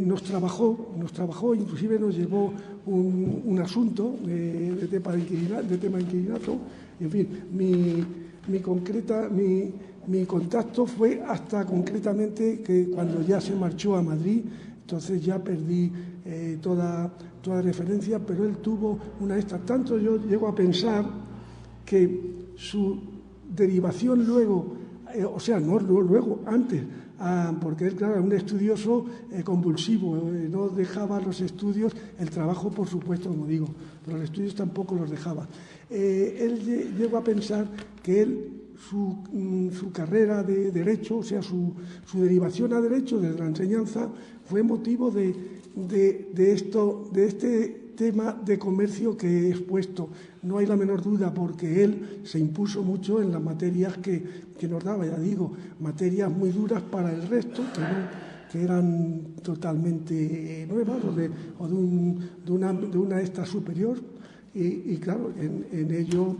nos trabajó, inclusive nos llevó un asunto de tema de inquilinato. En fin, mi contacto fue hasta concretamente que cuando ya se marchó a Madrid, entonces ya perdí toda referencia, pero él tuvo una extra. Tanto yo llego a pensar que su derivación luego, o sea, no luego, antes, porque él, claro, era un estudioso convulsivo, no dejaba los estudios, el trabajo, por supuesto, como digo, pero los estudios tampoco los dejaba. Él llegó a pensar que él, su carrera de Derecho, o sea, su derivación a Derecho desde la enseñanza, fue motivo de este tema de comercio que he expuesto. No hay la menor duda, porque él se impuso mucho en las materias que nos daba, ya digo, materias muy duras para el resto, que eran totalmente nuevas o de una extra superior. Y claro, en ello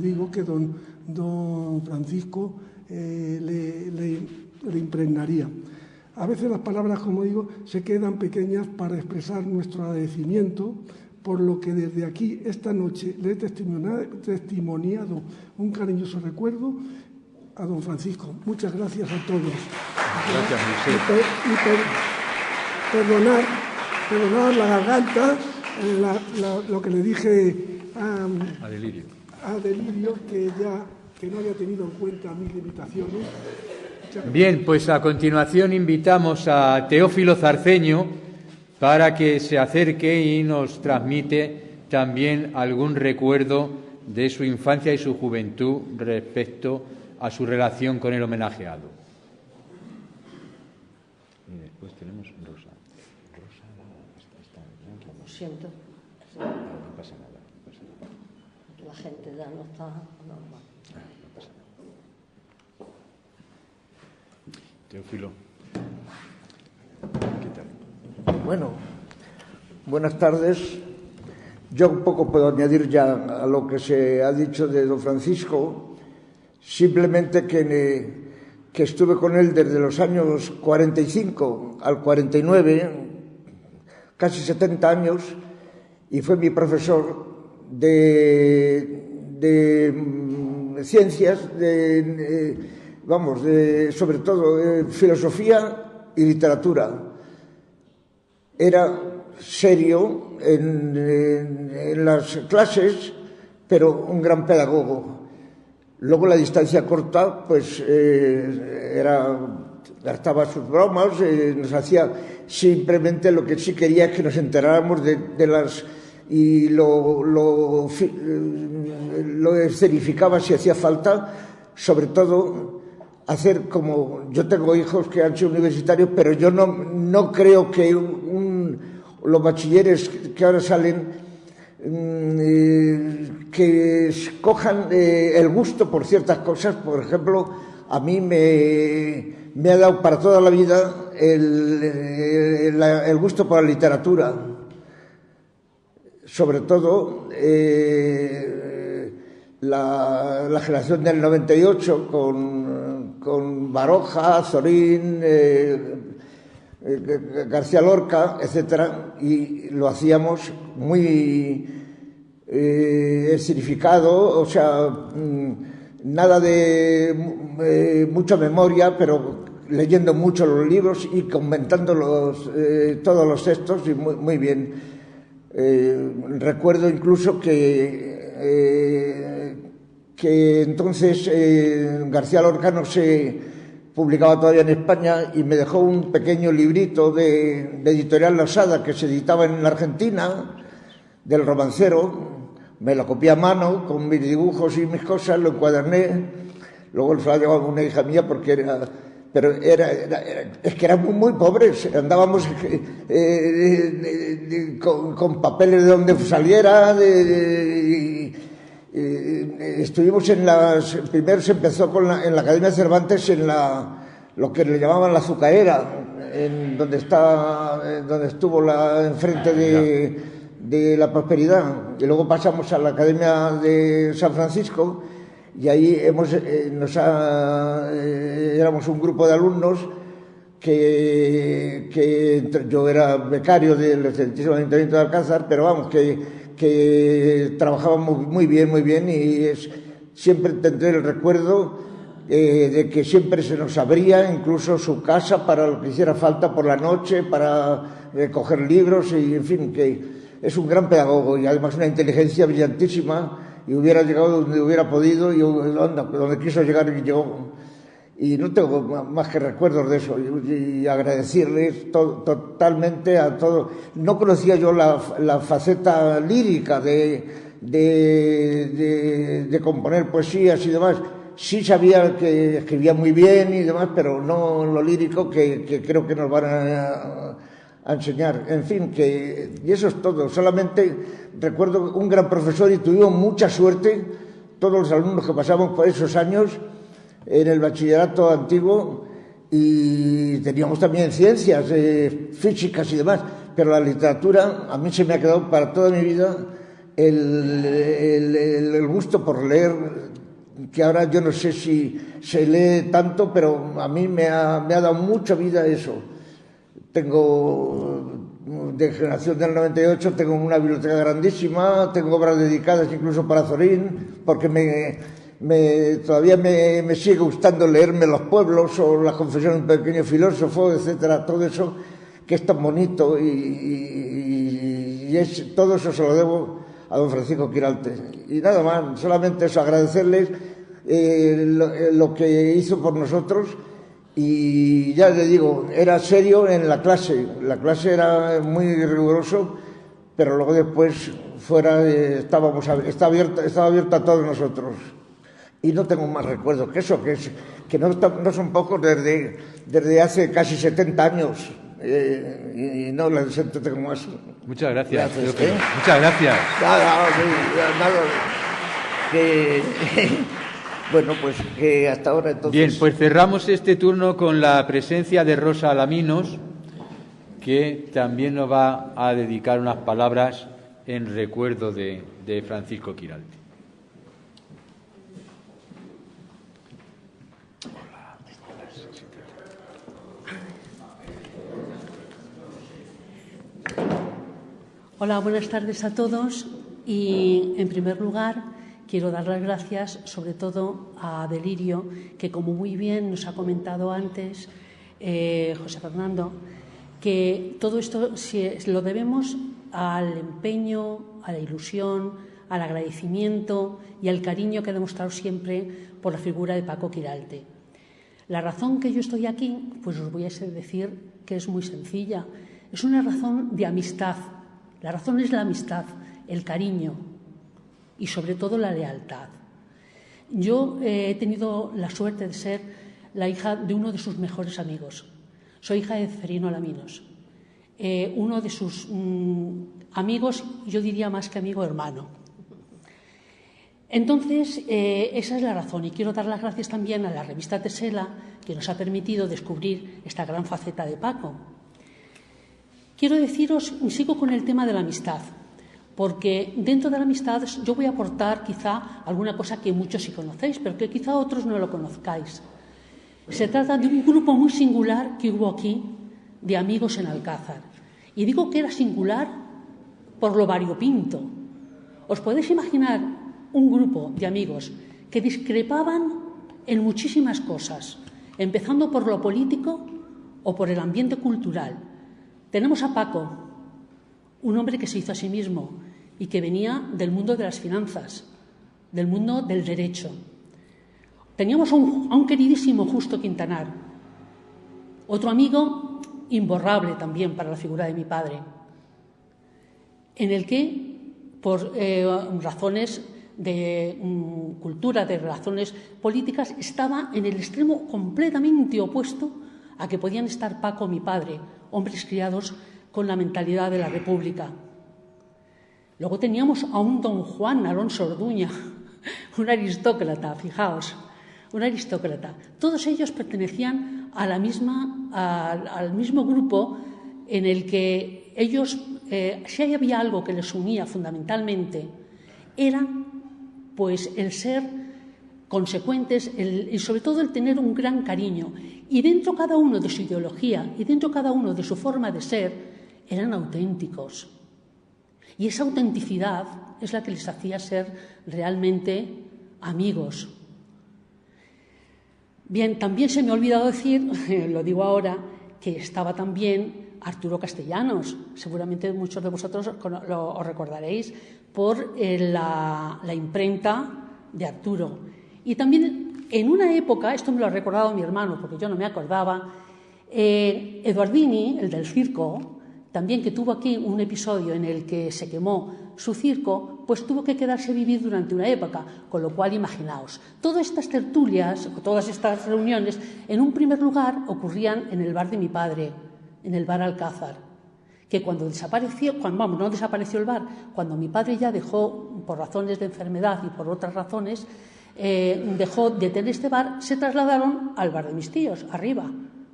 digo que don Francisco le impregnaría. A veces las palabras, como digo, se quedan pequeñas para expresar nuestro agradecimiento, por lo que desde aquí, esta noche, le he testimoniado un cariñoso recuerdo a don Francisco. Muchas gracias a todos. Gracias, José. Y perdonar la garganta, lo que le dije A Delirio. A Delirio, que no había tenido en cuenta mis limitaciones. Bien, pues a continuación invitamos a Teófilo Zarceño para que se acerque y nos transmite también algún recuerdo de su infancia y su juventud respecto a su relación con el homenajeado. Y después tenemos Rosa. Lo siento. No pasa nada. La gente ya no está normal. Teófilo, ¿qué tal? Bueno, buenas tardes. Yo un poco puedo añadir ya a lo que se ha dicho de don Francisco, simplemente que estuve con él desde los años 45 al 49, casi 70 años, y fue mi profesor de ciencias, sobre todo filosofía y literatura. Era serio en las clases, pero un gran pedagogo. Luego, la distancia corta, pues gastaba sus bromas, nos hacía simplemente lo que sí quería es que nos enteráramos de las... y lo escenificaba si hacía falta, sobre todo hacer como... Yo tengo hijos que han sido universitarios, pero yo no creo que los bachilleres que ahora salen que cojan el gusto por ciertas cosas. Por ejemplo, a mí me ha dado para toda la vida el gusto por la literatura, sobre todo la generación del 98 con Baroja, Azorín, García Lorca, etcétera, y lo hacíamos muy escenificado, o sea, nada de mucha memoria, pero leyendo mucho los libros y comentando todos los textos, y muy bien. Recuerdo incluso que entonces García Lorca no se publicaba todavía en España, y me dejó un pequeño librito de Editorial La Osada que se editaba en la Argentina, del Romancero. Me lo copié a mano con mis dibujos y mis cosas, lo encuaderné. Luego se lo ha llevado una hija mía porque es que éramos muy pobres, andábamos con papeles de donde saliera, estuvimos primero se empezó en la Academia Cervantes, en lo que le llamaban la azucarera, donde estuvo enfrente de la Prosperidad, y luego pasamos a la Academia de San Francisco, y ahí éramos un grupo de alumnos que yo era becario del excelentísimo Ayuntamiento de Alcázar, pero vamos, que trabajábamos muy bien, y siempre tendré el recuerdo de que siempre se nos abría incluso su casa para lo que hiciera falta por la noche, para recoger libros, y en fin, que es un gran pedagogo y además una inteligencia brillantísima, y hubiera llegado donde hubiera podido y donde quiso llegar y llegó. Y no tengo más que recuerdos de eso, y agradecerles totalmente a todos. No conocía yo la faceta lírica de componer poesías y demás. Sí sabía que escribía muy bien y demás, pero no lo lírico que creo que nos van a enseñar. En fin, y eso es todo. Solamente recuerdo un gran profesor, y tuvimos mucha suerte todos los alumnos que pasamos por esos años en el bachillerato antiguo, y teníamos también ciencias, físicas y demás, pero la literatura a mí se me ha quedado para toda mi vida el gusto por leer, que ahora yo no sé si se lee tanto, pero a mí me ha dado mucha vida eso. Tengo, de generación del 98, tengo una biblioteca grandísima, tengo obras dedicadas incluso para Zorín, porque todavía me sigue gustando leerme Los pueblos o Las confesiones de un pequeño filósofo, etcétera, todo eso que es tan bonito, y todo eso se lo debo a don Francisco Quiralte. Y nada más, solamente eso, agradecerles lo que hizo por nosotros. Y ya le digo, era serio en la clase era muy riguroso, pero luego después fuera estaba abierto a todos nosotros. Y no tengo más recuerdos que eso, que no son pocos desde hace casi 70 años. Y no les tengo más. Muchas gracias. Gracias, Muchas gracias. Bueno, pues que hasta ahora entonces... Bien, pues cerramos este turno con la presencia de Rosa Alaminos, que también nos va a dedicar unas palabras en recuerdo de Francisco Quiralte. Hola, buenas tardes a todos, y en primer lugar quiero dar las gracias sobre todo a Delirio, que como muy bien nos ha comentado antes José Fernando, que todo esto lo debemos al empeño, a la ilusión, al agradecimiento y al cariño que ha demostrado siempre por la figura de Paco Quiralte. La razón que yo estoy aquí, pues os voy a decir que es muy sencilla. Es una razón de amistad. La razón es la amistad, el cariño y sobre todo la lealtad. Yo he tenido la suerte de ser la hija de uno de sus mejores amigos. Soy hija de Ceferino Alaminos. Uno de sus amigos, yo diría más que amigo, hermano. Entonces, esa es la razón, y quiero dar las gracias también a la revista Tesela, que nos ha permitido descubrir esta gran faceta de Paco. Quiero deciros, sigo con el tema de la amistad, porque dentro de la amistad yo voy a aportar quizá alguna cosa que muchos sí conocéis, pero que quizá otros no lo conozcáis. Se trata de un grupo muy singular que hubo aquí de amigos en Alcázar. Y digo que era singular por lo variopinto. ¿Os podéis imaginar un grupo de amigos que discrepaban en muchísimas cosas, empezando por lo político o por el ambiente cultural? Tenemos a Paco, un hombre que se hizo a sí mismo y que venía del mundo de las finanzas, del mundo del derecho. Teníamos a un queridísimo Justo Quintanar, otro amigo imborrable también para la figura de mi padre, en el que, por razones de cultura, de razones políticas, estaba en el extremo completamente opuesto a que podían estar Paco, mi padre, hombres criados con la mentalidad de la República. Luego teníamos a un don Juan Alonso Orduña, un aristócrata, fijaos, un aristócrata. Todos ellos pertenecían a al mismo grupo en el que ellos, si había algo que les unía fundamentalmente, era pues el ser consecuentes y sobre todo el tener un gran cariño. Y dentro cada uno de su ideología y dentro cada uno de su forma de ser, eran auténticos. Y esa autenticidad es la que les hacía ser realmente amigos. Bien, también se me ha olvidado decir, lo digo ahora, que estaba también Arturo Castellanos. Seguramente muchos de vosotros os recordaréis por la imprenta de Arturo. Y también en una época, esto me lo ha recordado mi hermano porque yo no me acordaba, Eduardini, el del circo, también que tuvo aquí un episodio en el que se quemó su circo, pues tuvo que quedarse a vivir durante una época, con lo cual imaginaos, todas estas tertulias, todas estas reuniones, en un primer lugar ocurrían en el bar de mi padre, en el bar Alcázar, que cuando desapareció, no desapareció el bar, cuando mi padre ya dejó, por razones de enfermedad y por otras razones, dejó de tener este bar, se trasladaron al bar de mis tíos, arriba,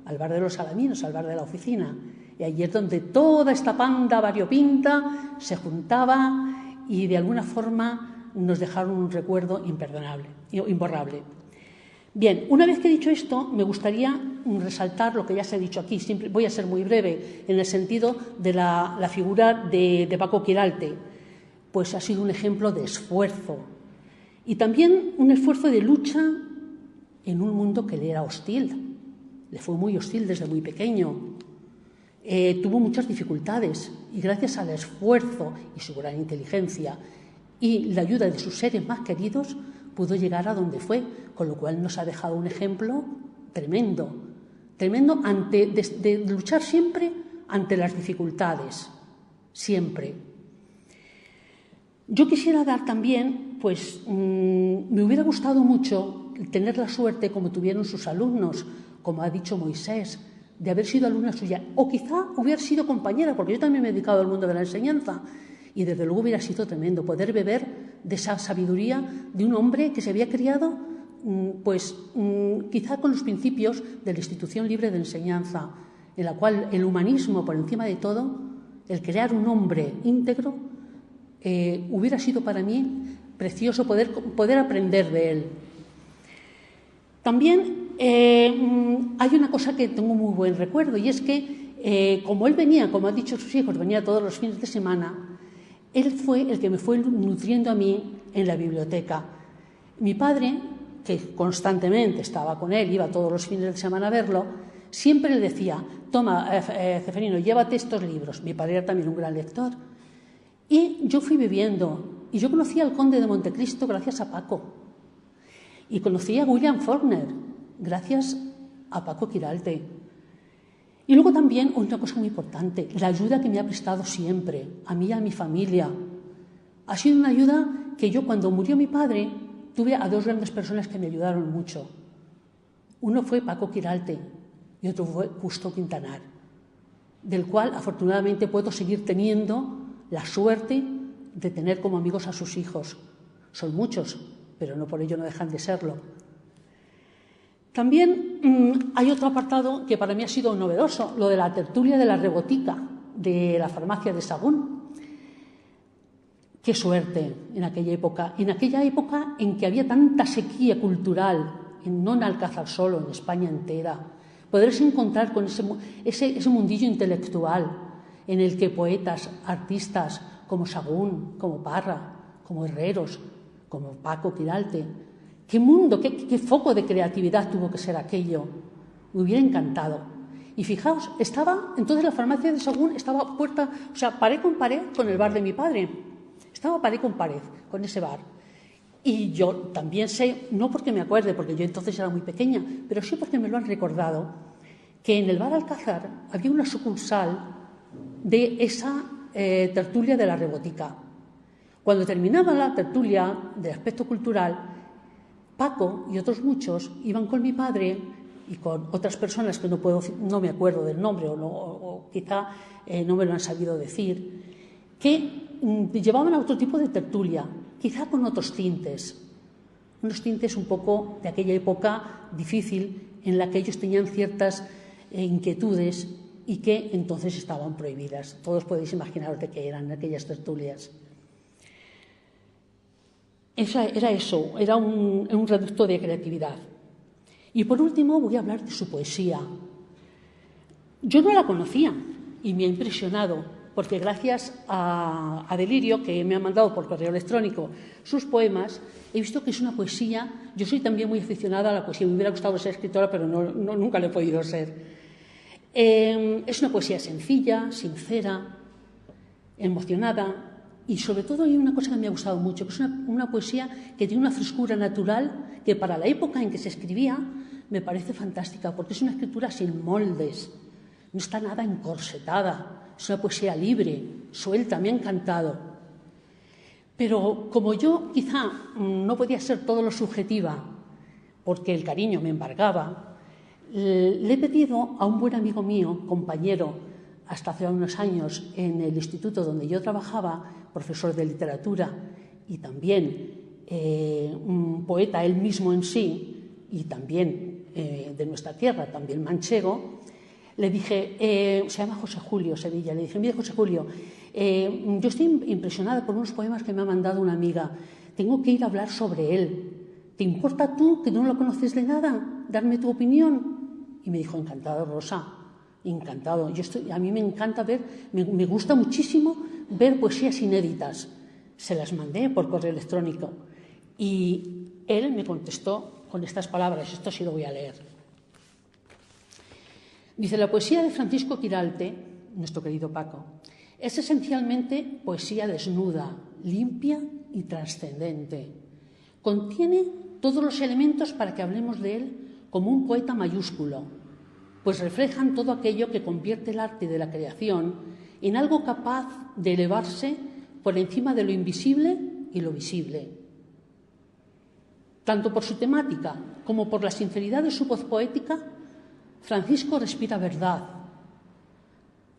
al bar de los Alaminos, al bar de la oficina. Y allí es donde toda esta panda variopinta se juntaba y de alguna forma nos dejaron un recuerdo imborrable. Bien, una vez que he dicho esto, me gustaría resaltar lo que ya se ha dicho aquí. Voy a ser muy breve en el sentido de la figura de Paco Quiralte. Pues ha sido un ejemplo de esfuerzo y también un esfuerzo de lucha en un mundo que le era hostil. Le fue muy hostil desde muy pequeño. Tuvo muchas dificultades y gracias al esfuerzo y su gran inteligencia y la ayuda de sus seres más queridos pudo llegar a donde fue, con lo cual nos ha dejado un ejemplo tremendo de luchar siempre ante las dificultades, siempre. Yo quisiera dar también, pues me hubiera gustado mucho tener la suerte como tuvieron sus alumnos, como ha dicho Moisés, de haber sido alumna suya, o quizá hubiera sido compañera, porque yo también me he dedicado al mundo de la enseñanza, y desde luego hubiera sido tremendo poder beber de esa sabiduría de un hombre que se había criado, quizá con los principios de la institución libre de enseñanza, en la cual el humanismo, por encima de todo, el crear un hombre íntegro, hubiera sido para mí precioso poder aprender de él. También hay una cosa que tengo muy buen recuerdo y es que como él venía, como han dicho sus hijos, venía todos los fines de semana, él fue el que me fue nutriendo a mí en la biblioteca. Mi padre, que constantemente estaba con él, iba todos los fines de semana a verlo, siempre le decía, toma, Ceferino, llévate estos libros. Mi padre era también un gran lector. Y yo fui bebiendo, y yo conocí al Conde de Montecristo gracias a Paco. Y conocí a William Faulkner gracias a Paco Quiralte. Y luego también una cosa muy importante, la ayuda que me ha prestado siempre, a mí y a mi familia. Ha sido una ayuda que yo, cuando murió mi padre, tuve a dos grandes personas que me ayudaron mucho. Uno fue Paco Quiralte y otro fue Justo Quintanar, del cual afortunadamente puedo seguir teniendo la suerte de tener como amigos a sus hijos. Son muchos, pero no por ello no dejan de serlo. También hay otro apartado que para mí ha sido novedoso, lo de la tertulia de la rebotica de la farmacia de Sagún. Qué suerte en aquella época en que había tanta sequía cultural, no en Alcázar solo, en España entera, poderse encontrar con ese mundillo intelectual en el que poetas, artistas como Sagún, como Parra, como Herreros, como Paco Quiralte, qué mundo, qué foco de creatividad tuvo que ser aquello. Me hubiera encantado. Y fijaos, entonces la farmacia de Sagún estaba pared con pared con el bar de mi padre. Estaba pared con pared con ese bar. Y yo también sé, no porque me acuerde, porque yo entonces era muy pequeña, pero sí porque me lo han recordado, que en el bar Alcázar había una sucursal de esa tertulia de la rebotica. Cuando terminaba la tertulia del aspecto cultural, Paco y otros muchos iban con mi padre y con otras personas que no me acuerdo del nombre o quizá no me lo han sabido decir, que llevaban a otro tipo de tertulia, quizá con otros tintes, unos tintes un poco de aquella época difícil en la que ellos tenían ciertas inquietudes y que entonces estaban prohibidas. Todos podéis imaginaros de qué eran aquellas tertulias. Era un reducto de creatividad. Y por último voy a hablar de su poesía. Yo no la conocía y me ha impresionado porque gracias a Delirio, que me ha mandado por correo electrónico sus poemas, he visto que es una poesía. Yo soy también muy aficionada a la poesía, me hubiera gustado ser escritora, pero nunca lo he podido ser. Es una poesía sencilla, sincera, emocionada, y sobre todo hay una cosa que me ha gustado mucho, que es una poesía que tiene una frescura natural que para la época en que se escribía me parece fantástica, porque es una escritura sin moldes, no está nada encorsetada, es una poesía libre, suelta, me ha encantado. Pero como yo quizá no podía ser todo lo subjetiva, porque el cariño me embargaba, le he pedido a un buen amigo mío, compañero, hasta hace unos años en el instituto donde yo trabajaba, profesor de literatura y también un poeta él mismo en sí, y también de nuestra tierra, también manchego, le dije, se llama José Julio Sevilla, le dije, mire José Julio, yo estoy impresionada por unos poemas que me ha mandado una amiga, tengo que ir a hablar sobre él, ¿te importa tú, que no lo conoces de nada, darme tu opinión? Y me dijo, encantado Rosa, encantado. A mí me encanta ver, me gusta muchísimo ver poesías inéditas. Se las mandé por correo electrónico y él me contestó con estas palabras, esto sí lo voy a leer. Dice, la poesía de Francisco Quiralte, nuestro querido Paco, es esencialmente poesía desnuda, limpia y trascendente. Contiene todos los elementos para que hablemos de él como un poeta mayúsculo, pues reflejan todo aquello que convierte el arte de la creación en algo capaz de elevarse por encima de lo invisible y lo visible. Tanto por su temática como por la sinceridad de su voz poética, Francisco respira verdad.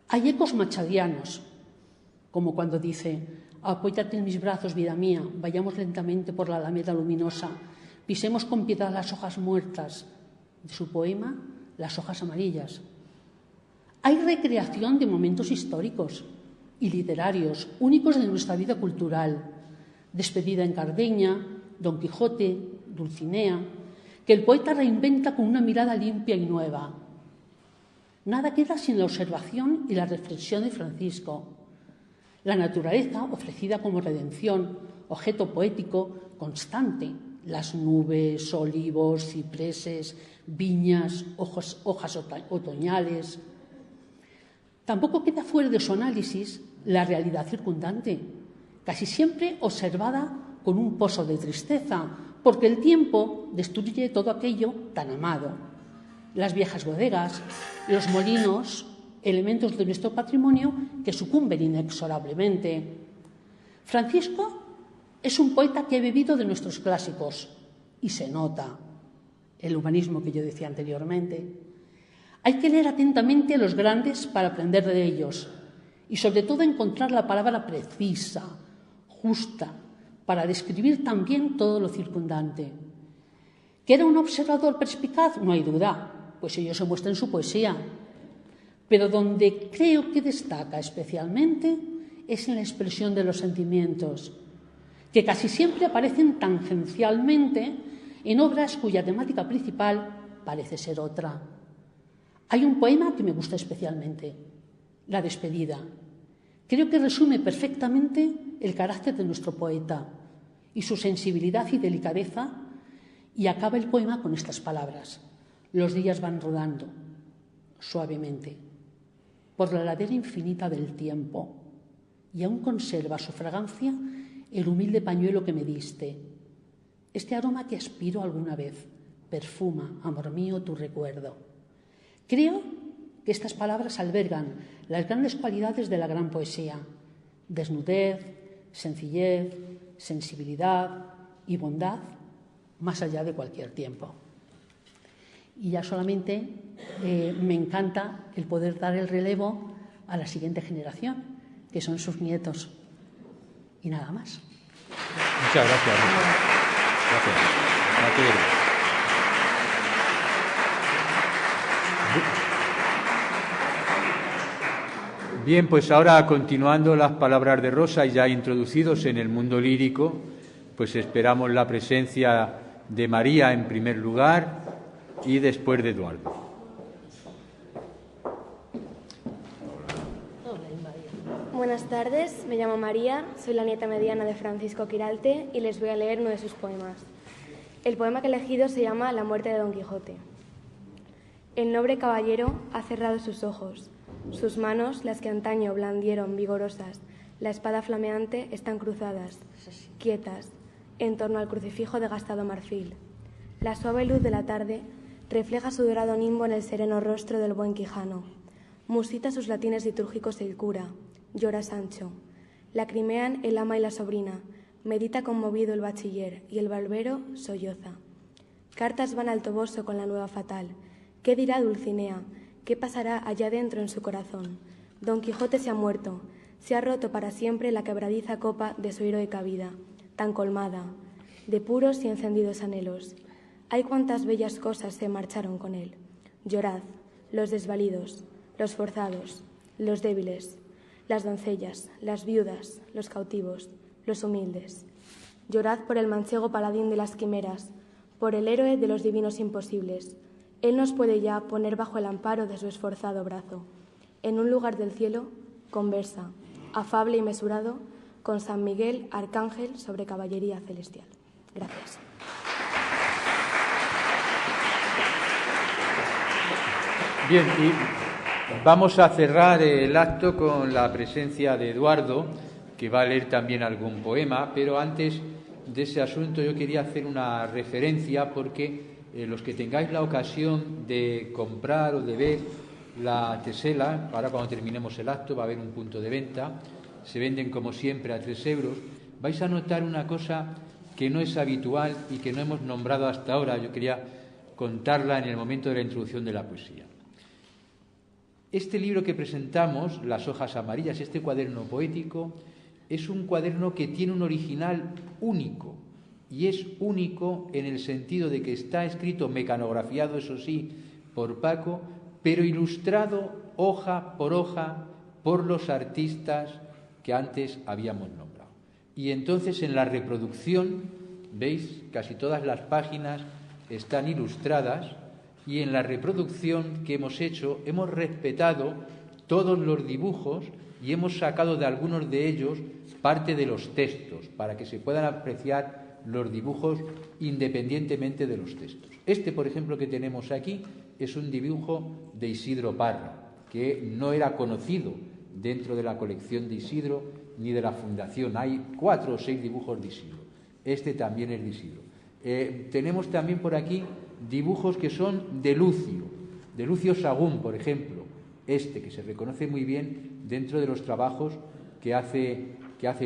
Hay ecos machadianos, como cuando dice, apóyate en mis brazos, vida mía, vayamos lentamente por la alameda luminosa, pisemos con piedad las hojas muertas, de su poema Las hojas amarillas. Hay recreación de momentos históricos y literarios únicos de nuestra vida cultural. Despedida en Cardeña, Don Quijote, Dulcinea, que el poeta reinventa con una mirada limpia y nueva. Nada queda sin la observación y la reflexión de Francisco. La naturaleza ofrecida como redención, objeto poético constante. Las nubes, olivos, cipreses, viñas, hojas otoñales. Tampoco queda fuera de su análisis la realidad circundante, casi siempre observada con un pozo de tristeza, porque el tiempo destruye todo aquello tan amado. Las viejas bodegas, los molinos, elementos de nuestro patrimonio que sucumben inexorablemente. Francisco es un poeta que ha bebido de nuestros clásicos y se nota el humanismo que yo decía anteriormente. Hay que leer atentamente a los grandes para aprender de ellos y sobre todo encontrar la palabra precisa, justa, para describir también todo lo circundante. ¿Que era un observador perspicaz? No hay duda, pues ello se muestra en su poesía. Pero donde creo que destaca especialmente es en la expresión de los sentimientos, que casi siempre aparecen tangencialmente en obras cuya temática principal parece ser otra. Hay un poema que me gusta especialmente, La despedida. Creo que resume perfectamente el carácter de nuestro poeta y su sensibilidad y delicadeza, y acaba el poema con estas palabras. Los días van rodando, suavemente, por la ladera infinita del tiempo, y aún conserva su fragancia el humilde pañuelo que me diste. Este aroma que aspiro alguna vez perfuma, amor mío, tu recuerdo. Creo que estas palabras albergan las grandes cualidades de la gran poesía: desnudez, sencillez, sensibilidad y bondad, más allá de cualquier tiempo. Y ya solamente me encanta el poder dar el relevo a la siguiente generación, que son sus nietos. Y nada más. Muchas gracias. Gracias. Bien, pues ahora, continuando las palabras de Rosa y ya introducidos en el mundo lírico, pues esperamos la presencia de María en primer lugar y después de Eduardo. Buenas tardes, me llamo María, soy la nieta mediana de Francisco Quiralte y les voy a leer uno de sus poemas. El poema que he elegido se llama La muerte de Don Quijote. El noble caballero ha cerrado sus ojos. Sus manos, las que antaño blandieron vigorosas, la espada flameante, están cruzadas, quietas, en torno al crucifijo de gastado marfil. La suave luz de la tarde refleja su dorado nimbo en el sereno rostro del buen Quijano. Musita sus latines litúrgicos el cura. Llora Sancho. Lacrimean el ama y la sobrina. Medita conmovido el bachiller y el barbero solloza. Cartas van al Toboso con la nueva fatal. ¿Qué dirá Dulcinea? ¿Qué pasará allá dentro en su corazón? Don Quijote se ha muerto. Se ha roto para siempre la quebradiza copa de su heroica vida, tan colmada, de puros y encendidos anhelos. Hay cuantas bellas cosas se marcharon con él. Llorad, los desvalidos, los forzados, los débiles, las doncellas, las viudas, los cautivos, los humildes. Llorad por el manchego paladín de las quimeras, por el héroe de los divinos imposibles. Él nos puede ya poner bajo el amparo de su esforzado brazo. En un lugar del cielo, conversa, afable y mesurado, con San Miguel, arcángel sobre caballería celestial. Gracias. Bien, y vamos a cerrar el acto con la presencia de Eduardo, que va a leer también algún poema, pero antes de ese asunto yo quería hacer una referencia porque los que tengáis la ocasión de comprar o de ver la tesela, ahora cuando terminemos el acto va a haber un punto de venta, se venden como siempre a 3 euros, vais a notar una cosa que no es habitual y que no hemos nombrado hasta ahora, yo quería contarla en el momento de la introducción de la poesía. Este libro que presentamos, Las hojas amarillas, este cuaderno poético, es un cuaderno que tiene un original único, y es único en el sentido de que está escrito, mecanografiado, eso sí, por Paco, pero ilustrado hoja por los artistas que antes habíamos nombrado. Y entonces en la reproducción, veis, casi todas las páginas están ilustradas, y en la reproducción que hemos hecho hemos respetado todos los dibujos y hemos sacado de algunos de ellos parte de los textos para que se puedan apreciar los dibujos independientemente de los textos. Este, por ejemplo, que tenemos aquí es un dibujo de Isidro Parra, que no era conocido dentro de la colección de Isidro ni de la Fundación. Hay 4 o 6 dibujos de Isidro. Este también es de Isidro. Tenemos también por aquí dibujos que son de Lucio Sagún, por ejemplo, este que se reconoce muy bien dentro de los trabajos que hace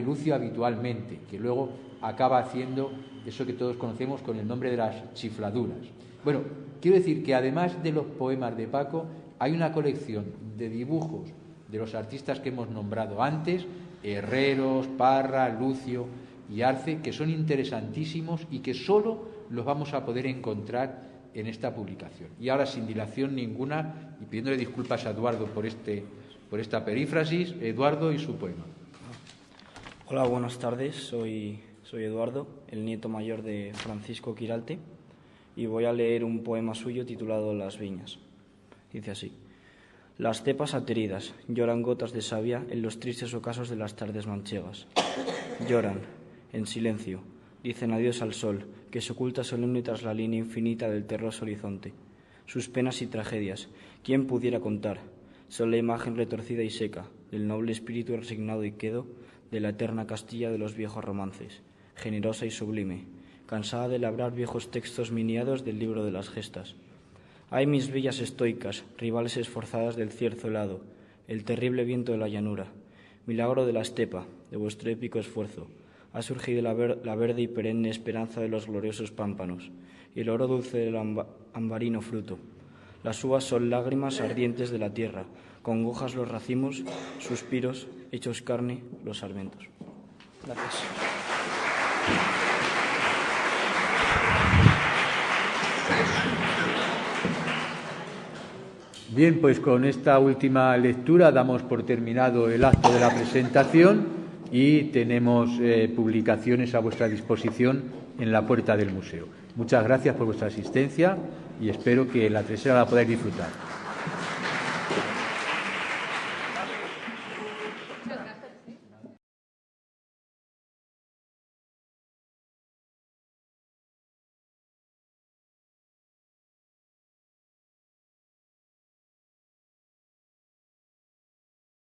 Lucio habitualmente, que luego acaba haciendo eso que todos conocemos con el nombre de las chifladuras. Bueno, quiero decir que además de los poemas de Paco, hay una colección de dibujos de los artistas que hemos nombrado antes, Herreros, Parra, Lucio y Arce, que son interesantísimos y que solo los vamos a poder encontrar en esta publicación. Y ahora, sin dilación ninguna, y pidiéndole disculpas a Eduardo por esta perífrasis, Eduardo y su poema. Hola, buenas tardes. Soy Eduardo, el nieto mayor de Francisco Quiralte, y voy a leer un poema suyo titulado Las viñas. Dice así: Las cepas ateridas lloran gotas de savia en los tristes ocasos de las tardes manchegas. Lloran, en silencio, dicen adiós al sol, que se oculta solemne tras la línea infinita del terroso horizonte. Sus penas y tragedias, ¿quién pudiera contar? Son la imagen retorcida y seca del noble espíritu resignado y quedo de la eterna Castilla de los viejos romances, generosa y sublime, cansada de labrar viejos textos miniados del libro de las gestas. Ay, mis villas estoicas, rivales esforzadas del cierzo helado, el terrible viento de la llanura, milagro de la estepa, de vuestro épico esfuerzo, ha surgido la verde y perenne esperanza de los gloriosos pámpanos, y el oro dulce del ambarino fruto. Las uvas son lágrimas ardientes de la tierra, congojas los racimos, suspiros, hechos carne, los sarmientos. Gracias. Bien, pues con esta última lectura damos por terminado el acto de la presentación y tenemos publicaciones a vuestra disposición en la puerta del museo. Muchas gracias por vuestra asistencia y espero que la tercera la podáis disfrutar.